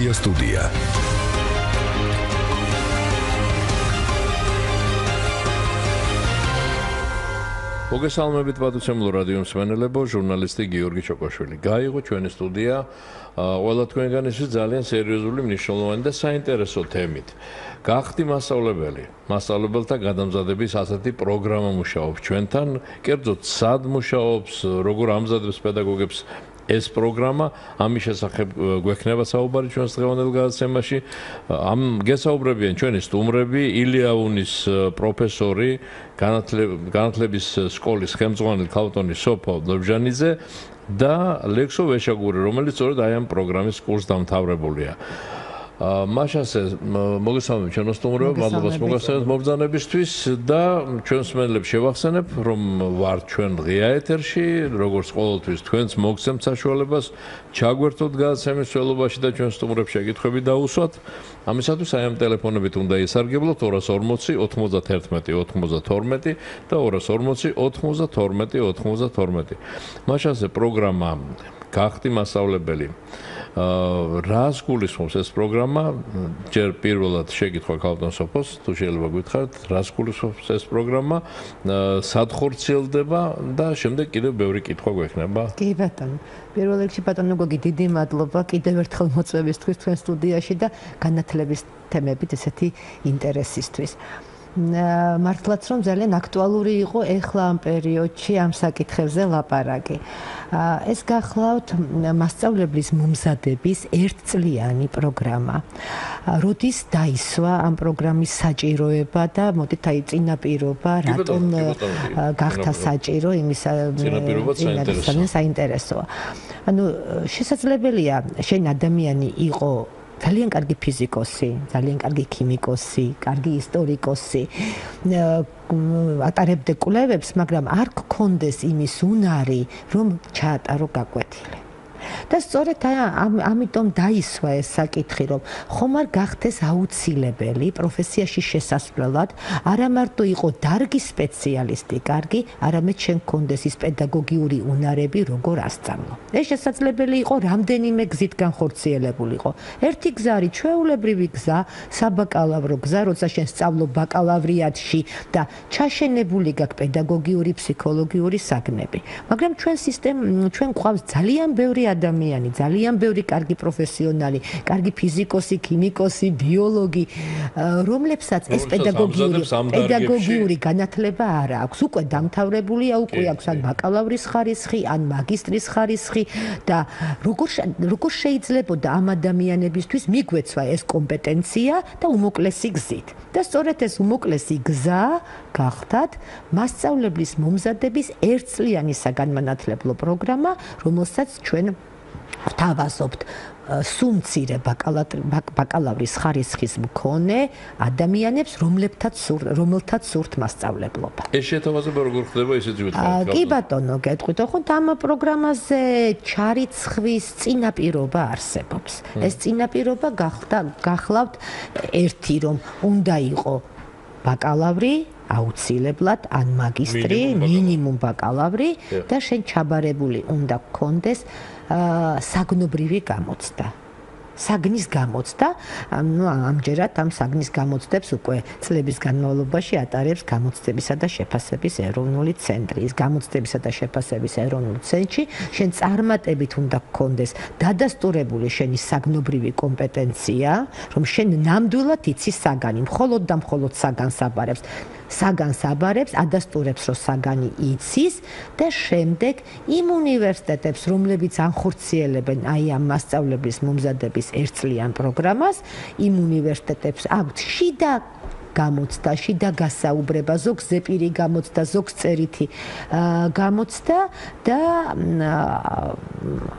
Media Studia. მოგესალმებით ვადუცემლო რადიო მსმენელებო, ჟურნალისტი გიორგი ჩოკოშვილი. გაიგო ჩვენი სტუდია ყველა თქვენგანისთვის ძალიან სერიოზული, მნიშვნელოვანი და საინტერესო თემით. გახდი მასწავლებელი. მასწავლებელთა გადამზადების ასეთი პროგრამა მუშაობს ჩვენთან. კერძოდ, სად მუშაობს, როგორ ამზადებს პედაგოგებს ეს პროგრამა, ამის შესახებ გვექნება საუბარი ჩვენს დღევანდელ გადაცემაში. ამ გესაუბრებიან ჩვენი სტუმრები, ილიაუნის პროფესორი, განათლების სკოლის ხელმძღვანელი ქალბატონი სოფო ლობჟანიძე და ლექსო ვეშაგური, რომელიც სწორედ აი ამ პროგრამის კურსდამთავრებულია. მაშასე მოგესალმებით ჩვენო სტუმრებო, მადლობა მოგესალმებით მობრძანებისთვის და ჩვენს მსმენელებს შევახსენებ, რომ ვართ ჩვენ ღია ეთერში, როგორც ყოველთვის თქვენს მოგცემთ საშუალებას ჩაგვერთოთ გადაცემის ველობაში და ჩვენ სტუმრებს შეკითხვები დაუსვათ. ამისათვის აი ამ ტელეფონებით უნდა ისარგებლოთ 240 91 92 და 240 92 92. მაშასე პროგრამა გახდი მასწავლებელი. რას გულისხმობს ეს პროგრამა? ჯერ პირველად შეკითხვა ქალბატონ სოფოს, თუ შეიძლება გითხარით, რას გულისხმობს ეს პროგრამა, სად ხორციელდება და შემდეგ კიდევ ბევრი კითხვა გვექნება. კი ბატონო. პირველ რიგში ბატონო გოგი, დიდი მადლობა კიდევ ერთხელ მოწვევისთვის თქვენ სტუდიაში და განათლების თემებით ესეთი ინტერესისთვის. მართლაც რომ ძალიან აქტუალური იყო ეხლა ამ პერიოდში ამ საკითხებზე ლაპარაკი. ეს გახლავთ მასწავლებლის მომზადების ერთწლიანი პროგრამა. როდის დაისვა ამ პროგრამის საჭიროება და მოდით აი წინაპირობა, რატომ გახდა საჭირო, იმის საინტერესოა. ანუ შესაძლებელია შენ ადამიანი იყო ძალიან კარგი ფიზიკოსი, ძალიან კარგი ქიმიკოსი, კარგი ისტორიკოსი, ატარებდე კვლევებს, მაგრამ არ გქონდეს იმის უნარი, რომ ჩაატარო გაკვეთილი. და სწორედ ამიტომ დაისვა ეს საკითხი, რომ ხომ არ გახდეს აუცილებელი პროფესიაში შესასვლელად, არა მარტო იყო დარგის სპეციალისტი კარგი, არამედ შენ გქონდეს ის პედაგოგიური უნარები, როგორ ასწავლო. ეს შესაძლებელი იყო რამდენიმე გზით განხორციელებულიყო. ერთი გზა არის ჩვეულებრივი გზა, საბაკალავრო გზა, როცა შენ სწავლობ ბაკალავრიატში და ჩაშენებული გაქვს პედაგოგიური, ფსიქოლოგიური საგნები. მაგრამ ჩვენ გვყავს ძალიან ბევრი ადამიანი, ძალიან ბევრი კარგი პროფესიონალი, კარგი ფიზიკოსი, ქიმიკოსი, ბიოლოგი, რომლებსაც ეს პედაგოგიური განათლება არ აქვს. უკვე დამთავრებულია, უკვე აქვს ან ბაკალავრის ხარისხი, ან მაგისტრის ხარისხი და როგორ შეიძლებოდა ამ ადამიანებისთვის მიგვეცვა ეს კომპეტენცია და უმოკლესი გზით. და სწორედ ეს უმოკლესი გზა გახდათ მასწავლებლის მომზადების ერთწლიანი საგანმანათლებლო პროგრამა, რომელსაც ჩვენ ვთავაზობთ სუმცირე ბაკალავრის ხარისხის მქონე ადამიანებს, რომელთაც სურთ მასწავლებლობა. ეს შეთავაზება როგორ ხდება, ისიც ვიტყვით. კი ბატონო, გეტყვით, ხონთ ამ პროგრამაზე ჩარიცხვის წინაპირობა არსებობს. ეს წინაპირობა გახლავთ ერთი, რომ უნდა იყო ბაკალავრი აუცილებლად ან მაგისტრი, მინიმუმ ბაკალავრი და შენ ჩაბარებული უნდა გქონდეს საგნობრივი გამოცდა. საგნის გამოცდა, ამჯერად ამ საგნის გამოცდებს უკვე წლების განმავლობაში ატარებს გამოცდებისა და შეფასების ეროვნული ცენტრი. ის გამოცდებისა და შეფასების ეროვნულ ცენტრში შენ წარმატებით უნდა გქონდეს დადასტურებული შენი საგნობრივი კომპეტენცია, რომ შენ ნამდვილად იცი საგანი, მხოლოდ და მხოლოდ საგანს აბარებს, ადასტურებს, რომ საგანი იცის და შემდეგ იმ უნივერსიტეტებს, რომლებიც ანხორციელებენ აი ამ მასწავლებლის მომზადების ერთწლიან პროგრამას, იმ უნივერსიტეტებს აქვთ შიდა გამოცდა, შიდა გასაუბრება, ზოგ ზეპირი გამოცდა, ზოგ წერითი გამოცდა და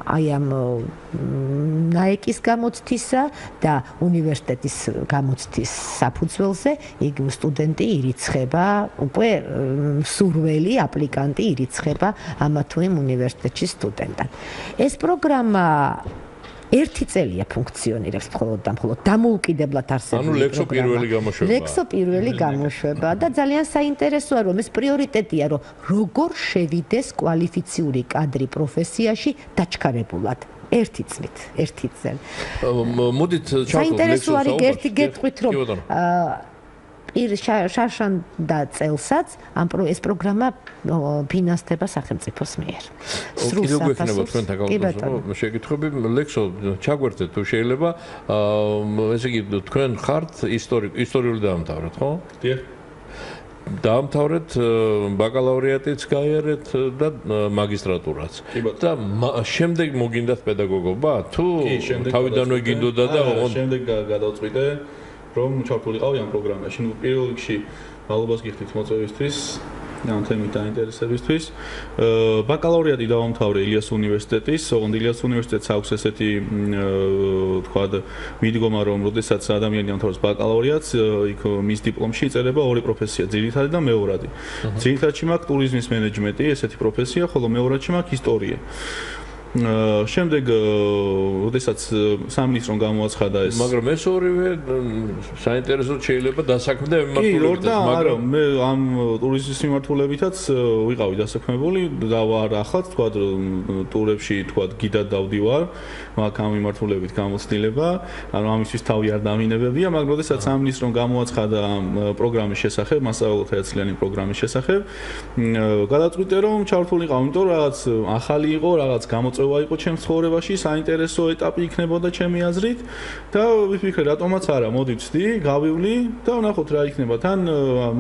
აი ამ ნაეკის გამოცდისა და უნივერსიტეტის გამოცდის საფუძველზე იქ სტუდენტი ირიცხება, უკვე მსურველი აპლიკანტი ირიცხება ამა თუ იმ უნივერსიტეტში სტუდენტად. ეს პროგრამა ერთი წელია ფუნქციონირებს მხოლოდ და მხოლოდ დამოუკიდებლად არსებული ლექსო პირველი გამოშვება. ლექსო პირველი გამოშვება და ძალიან საინტერესოა რომ ეს პრიორიტეტია რომ როგორ შევიდეს კვალიფიციური კადრი პროფესიაში დაჩქარებულად. ერთი წლით, ერთი წელი. მოდით ჩავთვალოთ საინტერესო არის ერთი გეტყვით რომ შარშან და წელსაც ეს პროგრამა ფინანსდება სახელმწიფოს მიერ. კიდევ გვექნება თქვენთან გავუშვებო შეკითხვები ლექსო ჩაგვერთეთ თუ შეიძლება ესე იგი თქვენ ხართ ისტორიული დაამთავრეთ ხო? დიახ. დაამთავრეთ ბაკალავრიატიც გაიარეთ და მაგისტრატურაც. და შემდეგ მოგინდათ პედაგოგობა თუ თავიდანვე გინდოდა და შემდეგ გადავწყვიტე რომ ჩართულიყავი ამ პროგრამაში. ნუ პირველ რიგში მადლობას გიხდით მოწვევისთვის, ამ თემით დაინტერესებისთვის. ბაკალავრიატი დავამთავრე ილიას უნივერსიტეტის, ოღონდ ილიას უნივერსიტეტს აქვს ესეთი თქვა მიდგომა რომ როდესაც ადამიანი ამთავრებს ბაკალავრიატს, იქ მის დიპლომში იწერება ორი პროფესია, ძირითადი და მეორადი. ძირითადში მაქვს ტურიზმის მენეჯმენტი, ესეთი პროფესია, ხოლო მეორადში მაქვს ისტორია. შემდეგ როდესაც სამინისტრომ გამოაცხადა ეს მაგრამ ეს ორივე საინტერესოდ შეიძლება დასაქმდა მიმართულებითაც მაგრამ მე ამ ტურიზმის მიმართულებითაც ვიყავი დასაქმებული და ვარ ახლა თქვა ტურებში თქვა გიდად დავდივარ მაგ ამ მიმართულებით გამოცდილება ანუ ამისთვის თავი არ დამინებებია მაგრამ როდესაც სამინისტრომ გამოაცხადა ამ პროგრამის შესახებ მასწავლებლთა ერთწლიანი პროგრამის შესახებ გადაწყვიტე რომ ჩართულიყავ იმიტომ რომ რაღაც ახალი იყო რაღაც წევა იყო ჩემს ცხოვრებაში, საინტერესო ეტაპი იქნებოდა ჩემი აზრით და ვიფიქრე რატომაც არა, მოდი ვცდი, გავივლი და ვნახოთ რა იქნება. თან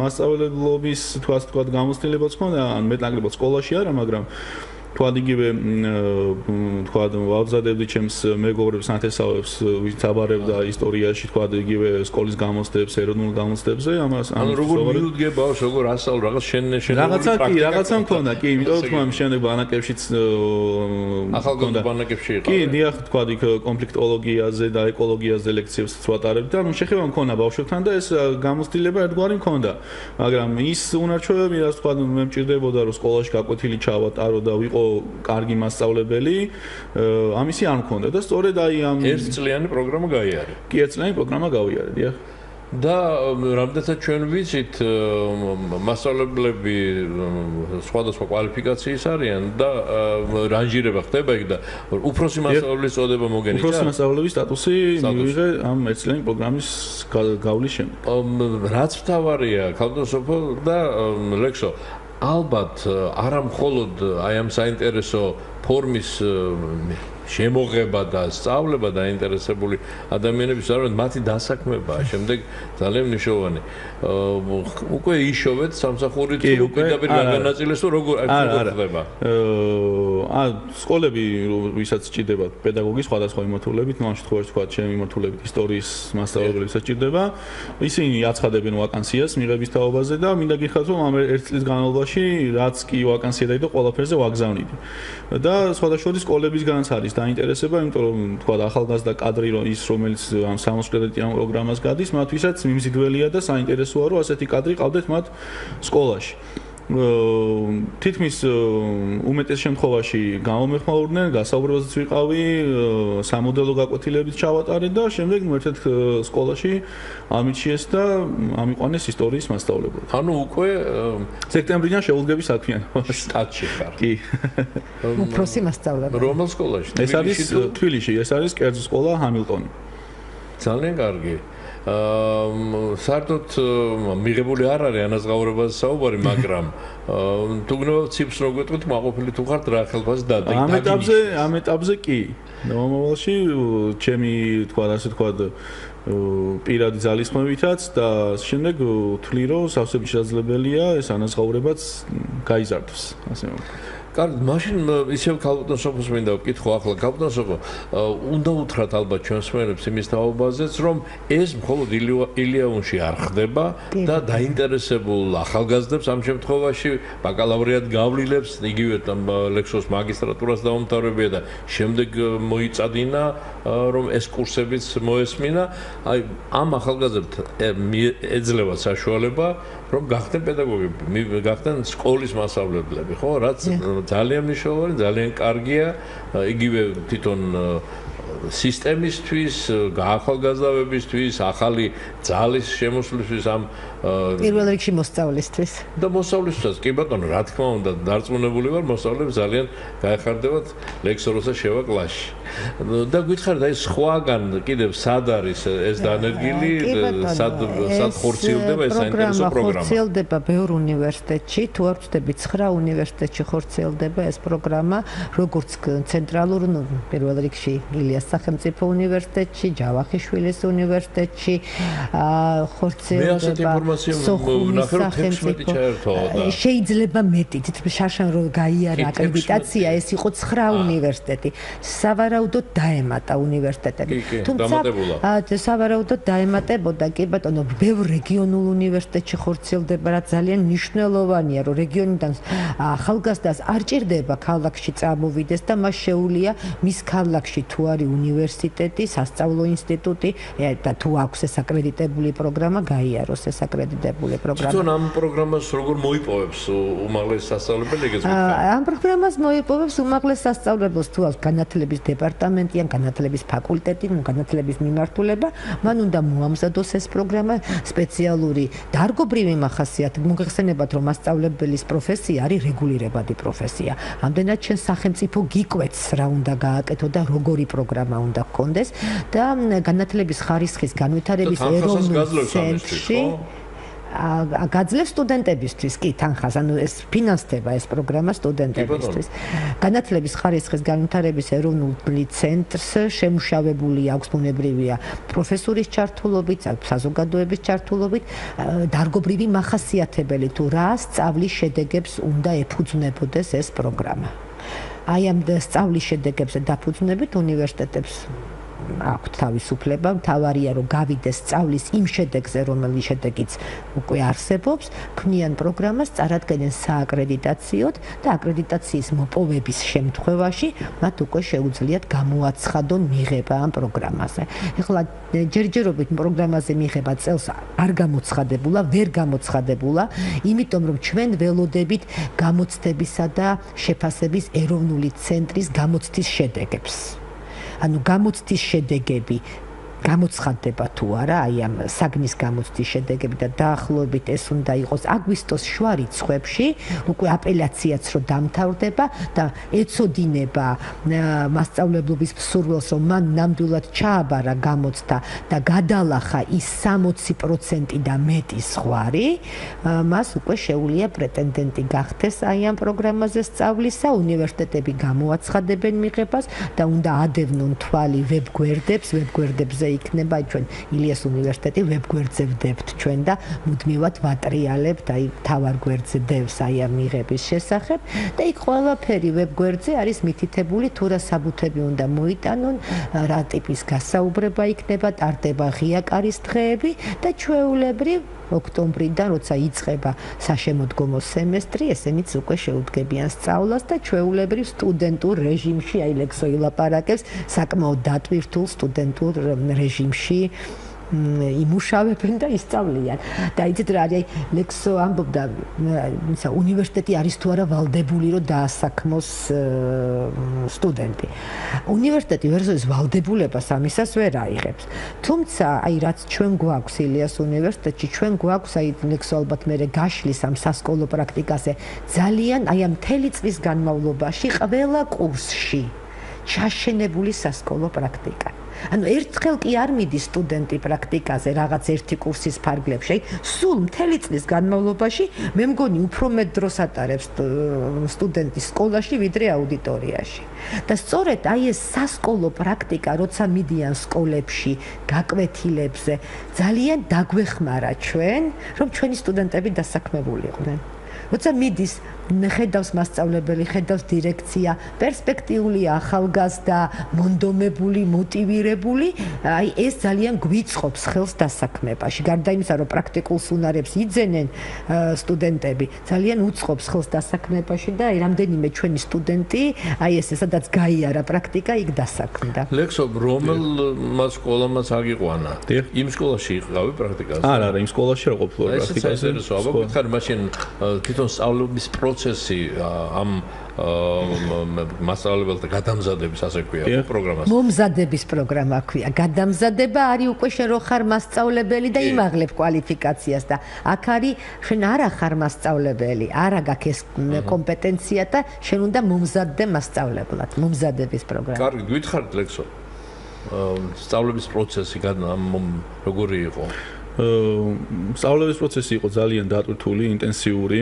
მასწავლებლობის თქვა გამოცდილებაც ხონდა, ან მეტნაკლებად სკოლაში არა, მაგრამ თქვა იგივე თქვა ვავზადებდი ჩემს მეგობრებს ნათესავებს ვინც აბარებდა ისტორიაში თქვა იგივე სკოლის გამოცდებს ეროვნულ გამოცდებზე ამას ანუ როგორ მიუდგე ბავშვს როგორ ასწავლ რაღაც რაღაცა მქონდა კი იმიტომ თქვა შემდეგ ბანაკებშიც ახალგაზრდა ბანაკებში იყო კი დიახ თქვა იქ კონფლიქტოლოგიაზე და ეკოლოგიაზე ლექციებს ვატარებდი და შეხედვა მქონდა ბავშვებთან და ეს გამოცდილება ერთგვარი მქონდა მაგრამ ის უნარჩვევები რაც თქვა მე მჭირდებოდა რომ სკოლაში გაკვეთილი ჩავატარო და ვიყო კარგი მასწავლებელი, ამისი არ მქონდა და სწორედ აი ამ ერთწლიანი პროგრამა გაიარე. კი, ერთწლიანი პროგრამა გავიარე, დიახ. და რამდენად ჩვენ ვიცით მასწავლებლები სხვადასხვა კვალიფიკაციის არიან და რანჟირება ხდება იქ და უფროსი მასწავლებლის წოდება მოგენიჭა. უფროსი მასწავლებლების სტატუსი მივიღე ამ ერთწლიანი პროგრამის გავლის შემდეგ. რაც მთავარია, ქალბატონსოფო და ლექსო ალბათ არა მხოლოდ აი ამ საინტერესო ფორმის შემოღება და სწავლება დაინტერესებული ადამიანების არამედ მათი დასაქმებაა შემდეგ ძალიან მნიშვნელოვანი. უკვე იშოვეთ სამსახურით პირდაპირ განაწილეს თუ როგორ ხდება? სკოლები ვისაც სჭირდება პედაგოგი სხვადასხვა მიმართულებით, ამ შემთხვევაში თქვა ჩემი მიმართულებით ისტორიის მასწავლებლებსაც სჭირდება. ისინი აცხადებენ ვაკანსიას მიღების თაობაზე და მინდა გითხრათ რომ ამ ერთ წლის განმავლობაში რაც კი ვაკანსია დაიდო ყველაფერზე ვაგზავნიდი. და სხვადასხვა სკოლებისგანაც არის დაინტერესება, იმიტომ რომ თქვა ახალგაზრდა კადრი ის რომელიც ამ 60 კრედიტიან პროგრამას გადის, მათთვისაც მიმზიდველია და საინტერესოა რომ ასეთი კადრი ყავდეთ მათ სკოლაში. თითქმის უმეტეს შემთხვევაში გამომეხმაურდნენ, გასაუბრებაზეც ვიყავი, სამოდელო გაკვეთილებით ჩავატარე და შემდეგ ერთ-ერთ სკოლაში ამიჩიეს და ამიყვანეს ისტორიის მასწავლებლად. ანუ უკვე სექტემბრიდან შეუდგები საქმიანობა. შტატში ხარ. კი. უფროსი მასწავლებელი. რომელ სკოლაში? ეს არის თბილისში, ეს არის კერძო სკოლა ჰამილტონი. ძალიან კარგი. საერთოდ მიღებული არ არის ანაზღაურებაზე საუბარი, მაგრამ თუ გნებავ ციფრს რო გვეტყვით, მაყოფილი თუ ხართ რა ხელფასი დადა. ამ ეტაპზე კი. მომავალში ჩემი თქვა ასე თქვა პირადი ძალისხმევითაც და შემდეგ ვთვლი რომ სავსებით შესაძლებელია ეს ანაზღაურებაც გაიზარდოს, ასე ვთქვი. კარგი, მაშინ ისევ ქალბატონსოფოს მინდა ვკითხო ახლა ქალბატონსოფო უნდა უთხრათ ალბათ ჩვენს მსმენელებს იმის თაობაზეც რომ ეს მხოლოდ ილიაუნში არ ხდება და დაინტერესებულ ახალგაზრდებს ამ შემთხვევაში ბაკალავრიატ გავლილებს იგივე ლექსოს მაგისტრატურას დაუმთავრებია და შემდეგ მოიწადინა რომ ეს კურსებიც მოესმინა აი ამ ახალგაზრდებს ეძლევა საშუალება რომ გახდნენ პედაგოგები, გახდნენ სკოლის მასწავლებლები, ხო? რაც ძალიან მნიშვნელოვანი, ძალიან კარგია, იგივე თვითონ სისტემისთვის, გაახალგაზრდებისთვის, ახალი ძალის შემოსვლისთვის ამ პირველ რიგში მოსწავლისთვის. და მოსწავლისთვისაც კი ბატონო, რა თქმა უნდა, დარწმუნებული ვარ, მოსწავლეებს ძალიან გაეხარდებათ ლექსო როცა შევა კლასში. და გითხარით, აი სხვაგან კიდევ სად არის ეს დანერგილი, სად ხორციელდება ეს საინტერესო პროგრამა? ხორციელდება ბევრ უნივერსიტეტში, თუ არ ვწდები 9 უნივერსიტეტში ხორციელდება ეს პროგრამა, როგორც ცენტრალურ, პირველ რიგში ილიას სახელმწიფო უნივერსიტეტში, ჯავახიშვილის უნივერსიტეტში, ხორციელდება სოხუმის სახელმწიფო. შეიძლება მეტი, შარშან რო გაიარა აკრედიტაცია, ეს იყო 9 უნივერსიტეტი. სავარაუდოდ დაემატა უნივერსიტეტები. თუმცა სავარაუდოდ დაემატებოდა, კი ბატონო, ბევრ რეგიონულ უნივერსიტეტში ხორციელდება, რაც ძალიან მნიშვნელოვანია, რომ რეგიონიდან ახალგაზრდას არ ჭირდება ქალაქში წამოვიდეს და მას შეუძლია მის ქალაქში თუ არის უნივერსიტეტი, სასწავლო ინსტიტუტი და თუ აქვს ეს აკრედიტებული პროგრამა, გაიაროს ეს აკრედიტებული პროგრამა. თვითონ ამ პროგრამას როგორ მოიპოვებს უმაღლეს სასწავლებელი, ეგეც გითხრათ? ამ პროგრამას მოიპოვებს უმაღლეს სასწავლებელს, თუ აქვს განათლების დეპარტამენტი ან განათლების ფაკულტეტი, განათლების მიმართულება, მან უნდა მოამზადოს ეს პროგრამა სპეციალური დარგობრივი მახასიათით. მოგეხსენებათ, რომ მასწავლებლის პროფესია არის რეგულირებადი პროფესია. ამდენად შენ სახელმწიფო გიკვეთს რა უნდა გააკეთო და როგორი პროგრამა უნდა გქონდეს და განათლების ხარისხის განვითარების ეროვნულ ცენტრში გაძლევს სტუდენტებისთვის, კი, თანხას, ანუ ეს ფინანსდება ეს პროგრამა სტუდენტებისთვის. განათლების ხარისხის განვითარების ეროვნული ცენტრს შემუშავებული აქვს ბუნებრივია პროფესურის ჩართულობით, საზოგადოების ჩართულობით, დარგობრივი მახასიათებელი თუ რა სწავლის შედეგებს უნდა ეფუძნებოდეს ეს პროგრამა. აი ამ სწავლის შედეგებზე დაფუძნებით უნივერსიტეტებს აქვთ თავისუფლება, მთავარია რომ გავიდეს სწავლის იმ შედეგზე, რომელიც შედეგიც უკვე არსებობს, ქმნიან პროგრამას, წარადგენენ სააკრედიტაციოდ და აკრედიტაციის მოპოვების შემთხვევაში მათ უკვე შეუძლიათ გამოაცხადონ მიღება ამ პროგრამაზე. ეხლა ჯერჯერობით პროგრამაზე მიღება წელს არ გამოცხადებულა, ვერ გამოცხადებულა, იმიტომ რომ ჩვენ ველოდებით გამოცდებისა და შეფასების ეროვნული ცენტრის გამოცდის შედეგებს. ანუ გამოცდის შედეგები გამოცხადდება თუ არა, აი ამ საგნის გამოცდის შედეგები და დაახლოებით ეს უნდა იყოს აგვისტოს შუა რიცხვებში, უკვე აპელაციაც რო დამთავრდება და ეცოდინება მასწავლებლობის მსურველს, რომ მან ნამდვილად ჩააბარა გამოცდა და გადალახა ის 60% და მეტი ზღვარი, მას უკვე შეუძლია პრეტენდენტი გახდეს აი ამ პროგრამაზე სწავლისა, უნივერსიტეტები გამოაცხადებენ მიღებას და უნდა ადევნონ თვალი ვებგვერდებზე იქნება ჩვენ ილიას უნივერსიტეტი ვებგვერდზე ვდებთ ჩვენ და მუდმივად ვატრიალებთ აი თავარ გვერდზე დევს აი ამ მიღების შესახებ და იქ ყველაფერი ვებგვერდზე არის მითითებული თუ რა საბუთები უნდა მოიტანონ, რა ტიპის გასაუბრება იქნება, ტარდება ღია კარის დღეები და ჩვეულებრივ ოქტომბრიდან როცა იწყება საშემოდგომო სემესტრი, ესენიც უკვე შეუდგებიან სწავლას და ჩვეულებრივ სტუდენტურ რეჟიმში, აი ლექსო ილაპარაკებს, საკმაოდ დატვირთულ სტუდენტურ რეჟიმში იმუშავებენ და ისწავლიან. და იცით რა არის, ლექსო ამბობდა, უნივერსიტეტი არის თუ არა ვალდებული, რომ დაასაქმოს სტუდენტი. უნივერსიტეტი ვერსიის ვალდებულებას ამისას ვერ აიღებს. თუმცა, აი რაც ჩვენ გვაქვს ილიას უნივერსიტეტში, ჩვენ გვაქვს აი ლექსო ალბათ მე გაშლის ამ სასკოლო პრაქტიკაზე ძალიან აი ამ მთელი წლის განმავლობაში ყველა კურსში ჩაშენებული სასკოლო პრაქტიკა. ანუ ერთხელ კი არ მიდის სტუდენტი პრაქტიკაზე რაღაც ერთი კურსის ფარგლებში, სულ მთელი წლის განმავლობაში მე მგონი უფრო მეტ დროს ატარებს სტუდენტი სკოლაში ვიდრე აუდიტორიაში. და სწორედ აი ეს სასკოლო პრაქტიკა, როცა მიდიან სკოლებში, გაკვეთილებზე, ძალიან დაგვეხმარა ჩვენ, რომ ჩვენი სტუდენტები დასაქმებულიყვნენ. როცა მიდის ხედავს მასწავლებელი, ხედავს დირექცია, პერსპექტიული ახალგაზრდა, მონდომებული, მოტივირებული, აი ეს ძალიან გვიწყობს ხელს დასაქმებაში. გარდა იმისა, რომ პრაქტიკულს უნარებს იძენენ სტუდენტები, ძალიან უწყობს ხელს დასაქმებაში და აი რამდენიმე ჩვენი სტუდენტი, აი ეს სადაც გაიარა პრაქტიკა, იქ დასაქმდა. ლექსო, რომელ სკოლამაც აგიყვანა? იმ სკოლაში იყავი პრაქტიკაზე? არა, იმ სკოლაში არ ყოფილა პრაქტიკაზე. ეს საერთოდ აბა გითხარი, მაშინ თვითონ სწავლების პროცესი ამ მასწავლებელთა გადამზადების ასე ქვია პროგრამას. მომზადების პროგრამა ქვია. გადამზადება არის უკვე შენ რო ხარ მასწავლებელი და იმაღლებ კვალიფიკაციას და აქ არის შენ არა ხარ მასწავლებელი, არა გაქვს ეს კომპეტენცია და შენ უნდა მომზადდე მასწავლებლად. მომზადების პროგრამა. კარგი, გითხარით ლექსო. სწავლების პროცესი როგორი იყო? სწავლების პროცესი იყო ძალიან დატვირთული, ინტენსიური,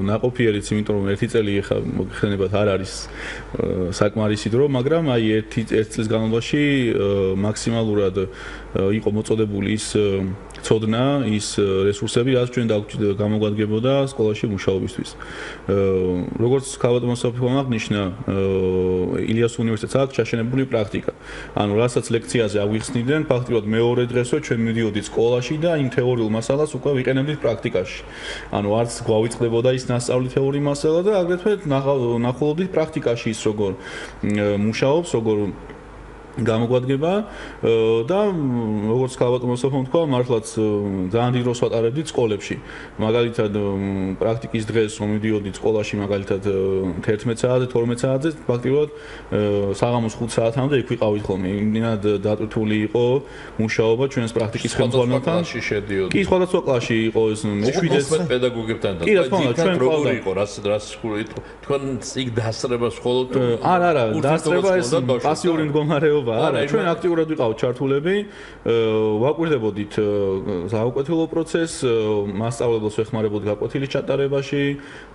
ნაყოფიერიც, იმიტომ რომ ერთი წელი ეხა მოგხსენებათ არ არის საკმარისი დრო, მაგრამ აი ერთი წლის განმავლობაში მაქსიმალურად იყო მოწოდებული ის ცოდნა, ის რესურსები, რაც ჩვენ გამოგვადგებოდა სკოლაში მუშაობისთვის. როგორც ქალბატონმა სოფიამ აღნიშნა, ილიას უნივერსიტეტს აქვს ჩაშენებული პრაქტიკა. ანუ რასაც ლექციაზე აღვიხსნიდნენ, ფაქტობრივად მეორე დღესვე ჩვენ მივდიოდით სკოლაში და იმ თეორიულ მასალას უკვე ვიყენებდით პრაქტიკაში. ანუ არც გვავიწყდებოდა ის ნასწავლი თეორიული მასალა და აგრეთვე ნახულობდით პრაქტიკაში ის როგორ მუშაობს, როგორ გამოგვადგება და როგორც ქალბატონმა სოფიამ თქვა, მართლაც ძალიან დიდ დროს ვატარებდით სკოლებში. მაგალითად, პრაქტიკის დღეს რომ მივდიოდით სკოლაში, მაგალითად 11 საათზე, 12 საათზე, ფაქტობრივად საღამოს 5 საათამდე იქ ვიყავით ხოლმე. იმდენად დატვირთული იყო მუშაობა ჩვენს პრაქტიკის ხელმძღვანელთან. კი, სხვადასხვა კლასში იყო ეს მეშვიდეს პედაგოგებთან და თქვენ როგორი იყო, რას თქვენ იქ დასწრებას ხოლოდ არა, დასწრება ეს პასიური მდგომარეობა არა, ჩვენ აქტიურად ვიყავთ ჩართულები, ვაკვირდებოდით საუკეთილო პროცესს, მასწავლებელს ვეხმარებოდით გაკვეთილის ჩატარებაში,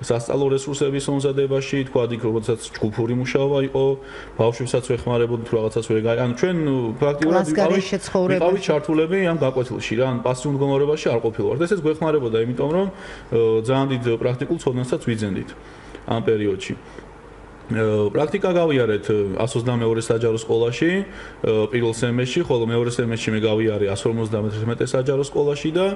სასწავლო რესურსების მომზადებაში, თქვა იქ როდესაც ჯგუფური მუშაობა იყო, ბავშვებსაც ვეხმარებოდით რაღაცას ვერ გაიგე. ანუ ჩვენ პრაქტიკულად ვიყავით ჩართულები ამ გაკვეთილში რა, ან პასიურ მდგომარეობაში არ ყოფილვართ. ესეც გვეხმარებოდა, იმიტომ რომ ძალიან დიდ პრაქტიკულ ცოდნასაც ვიძენდით ამ პერიოდში. პრაქტიკა გავიარეთ 122 საჯარო სკოლაში, პირველ სემესტრში, ხოლო მეორე სემესტრში მე გავიარე 151 საჯარო სკოლაში და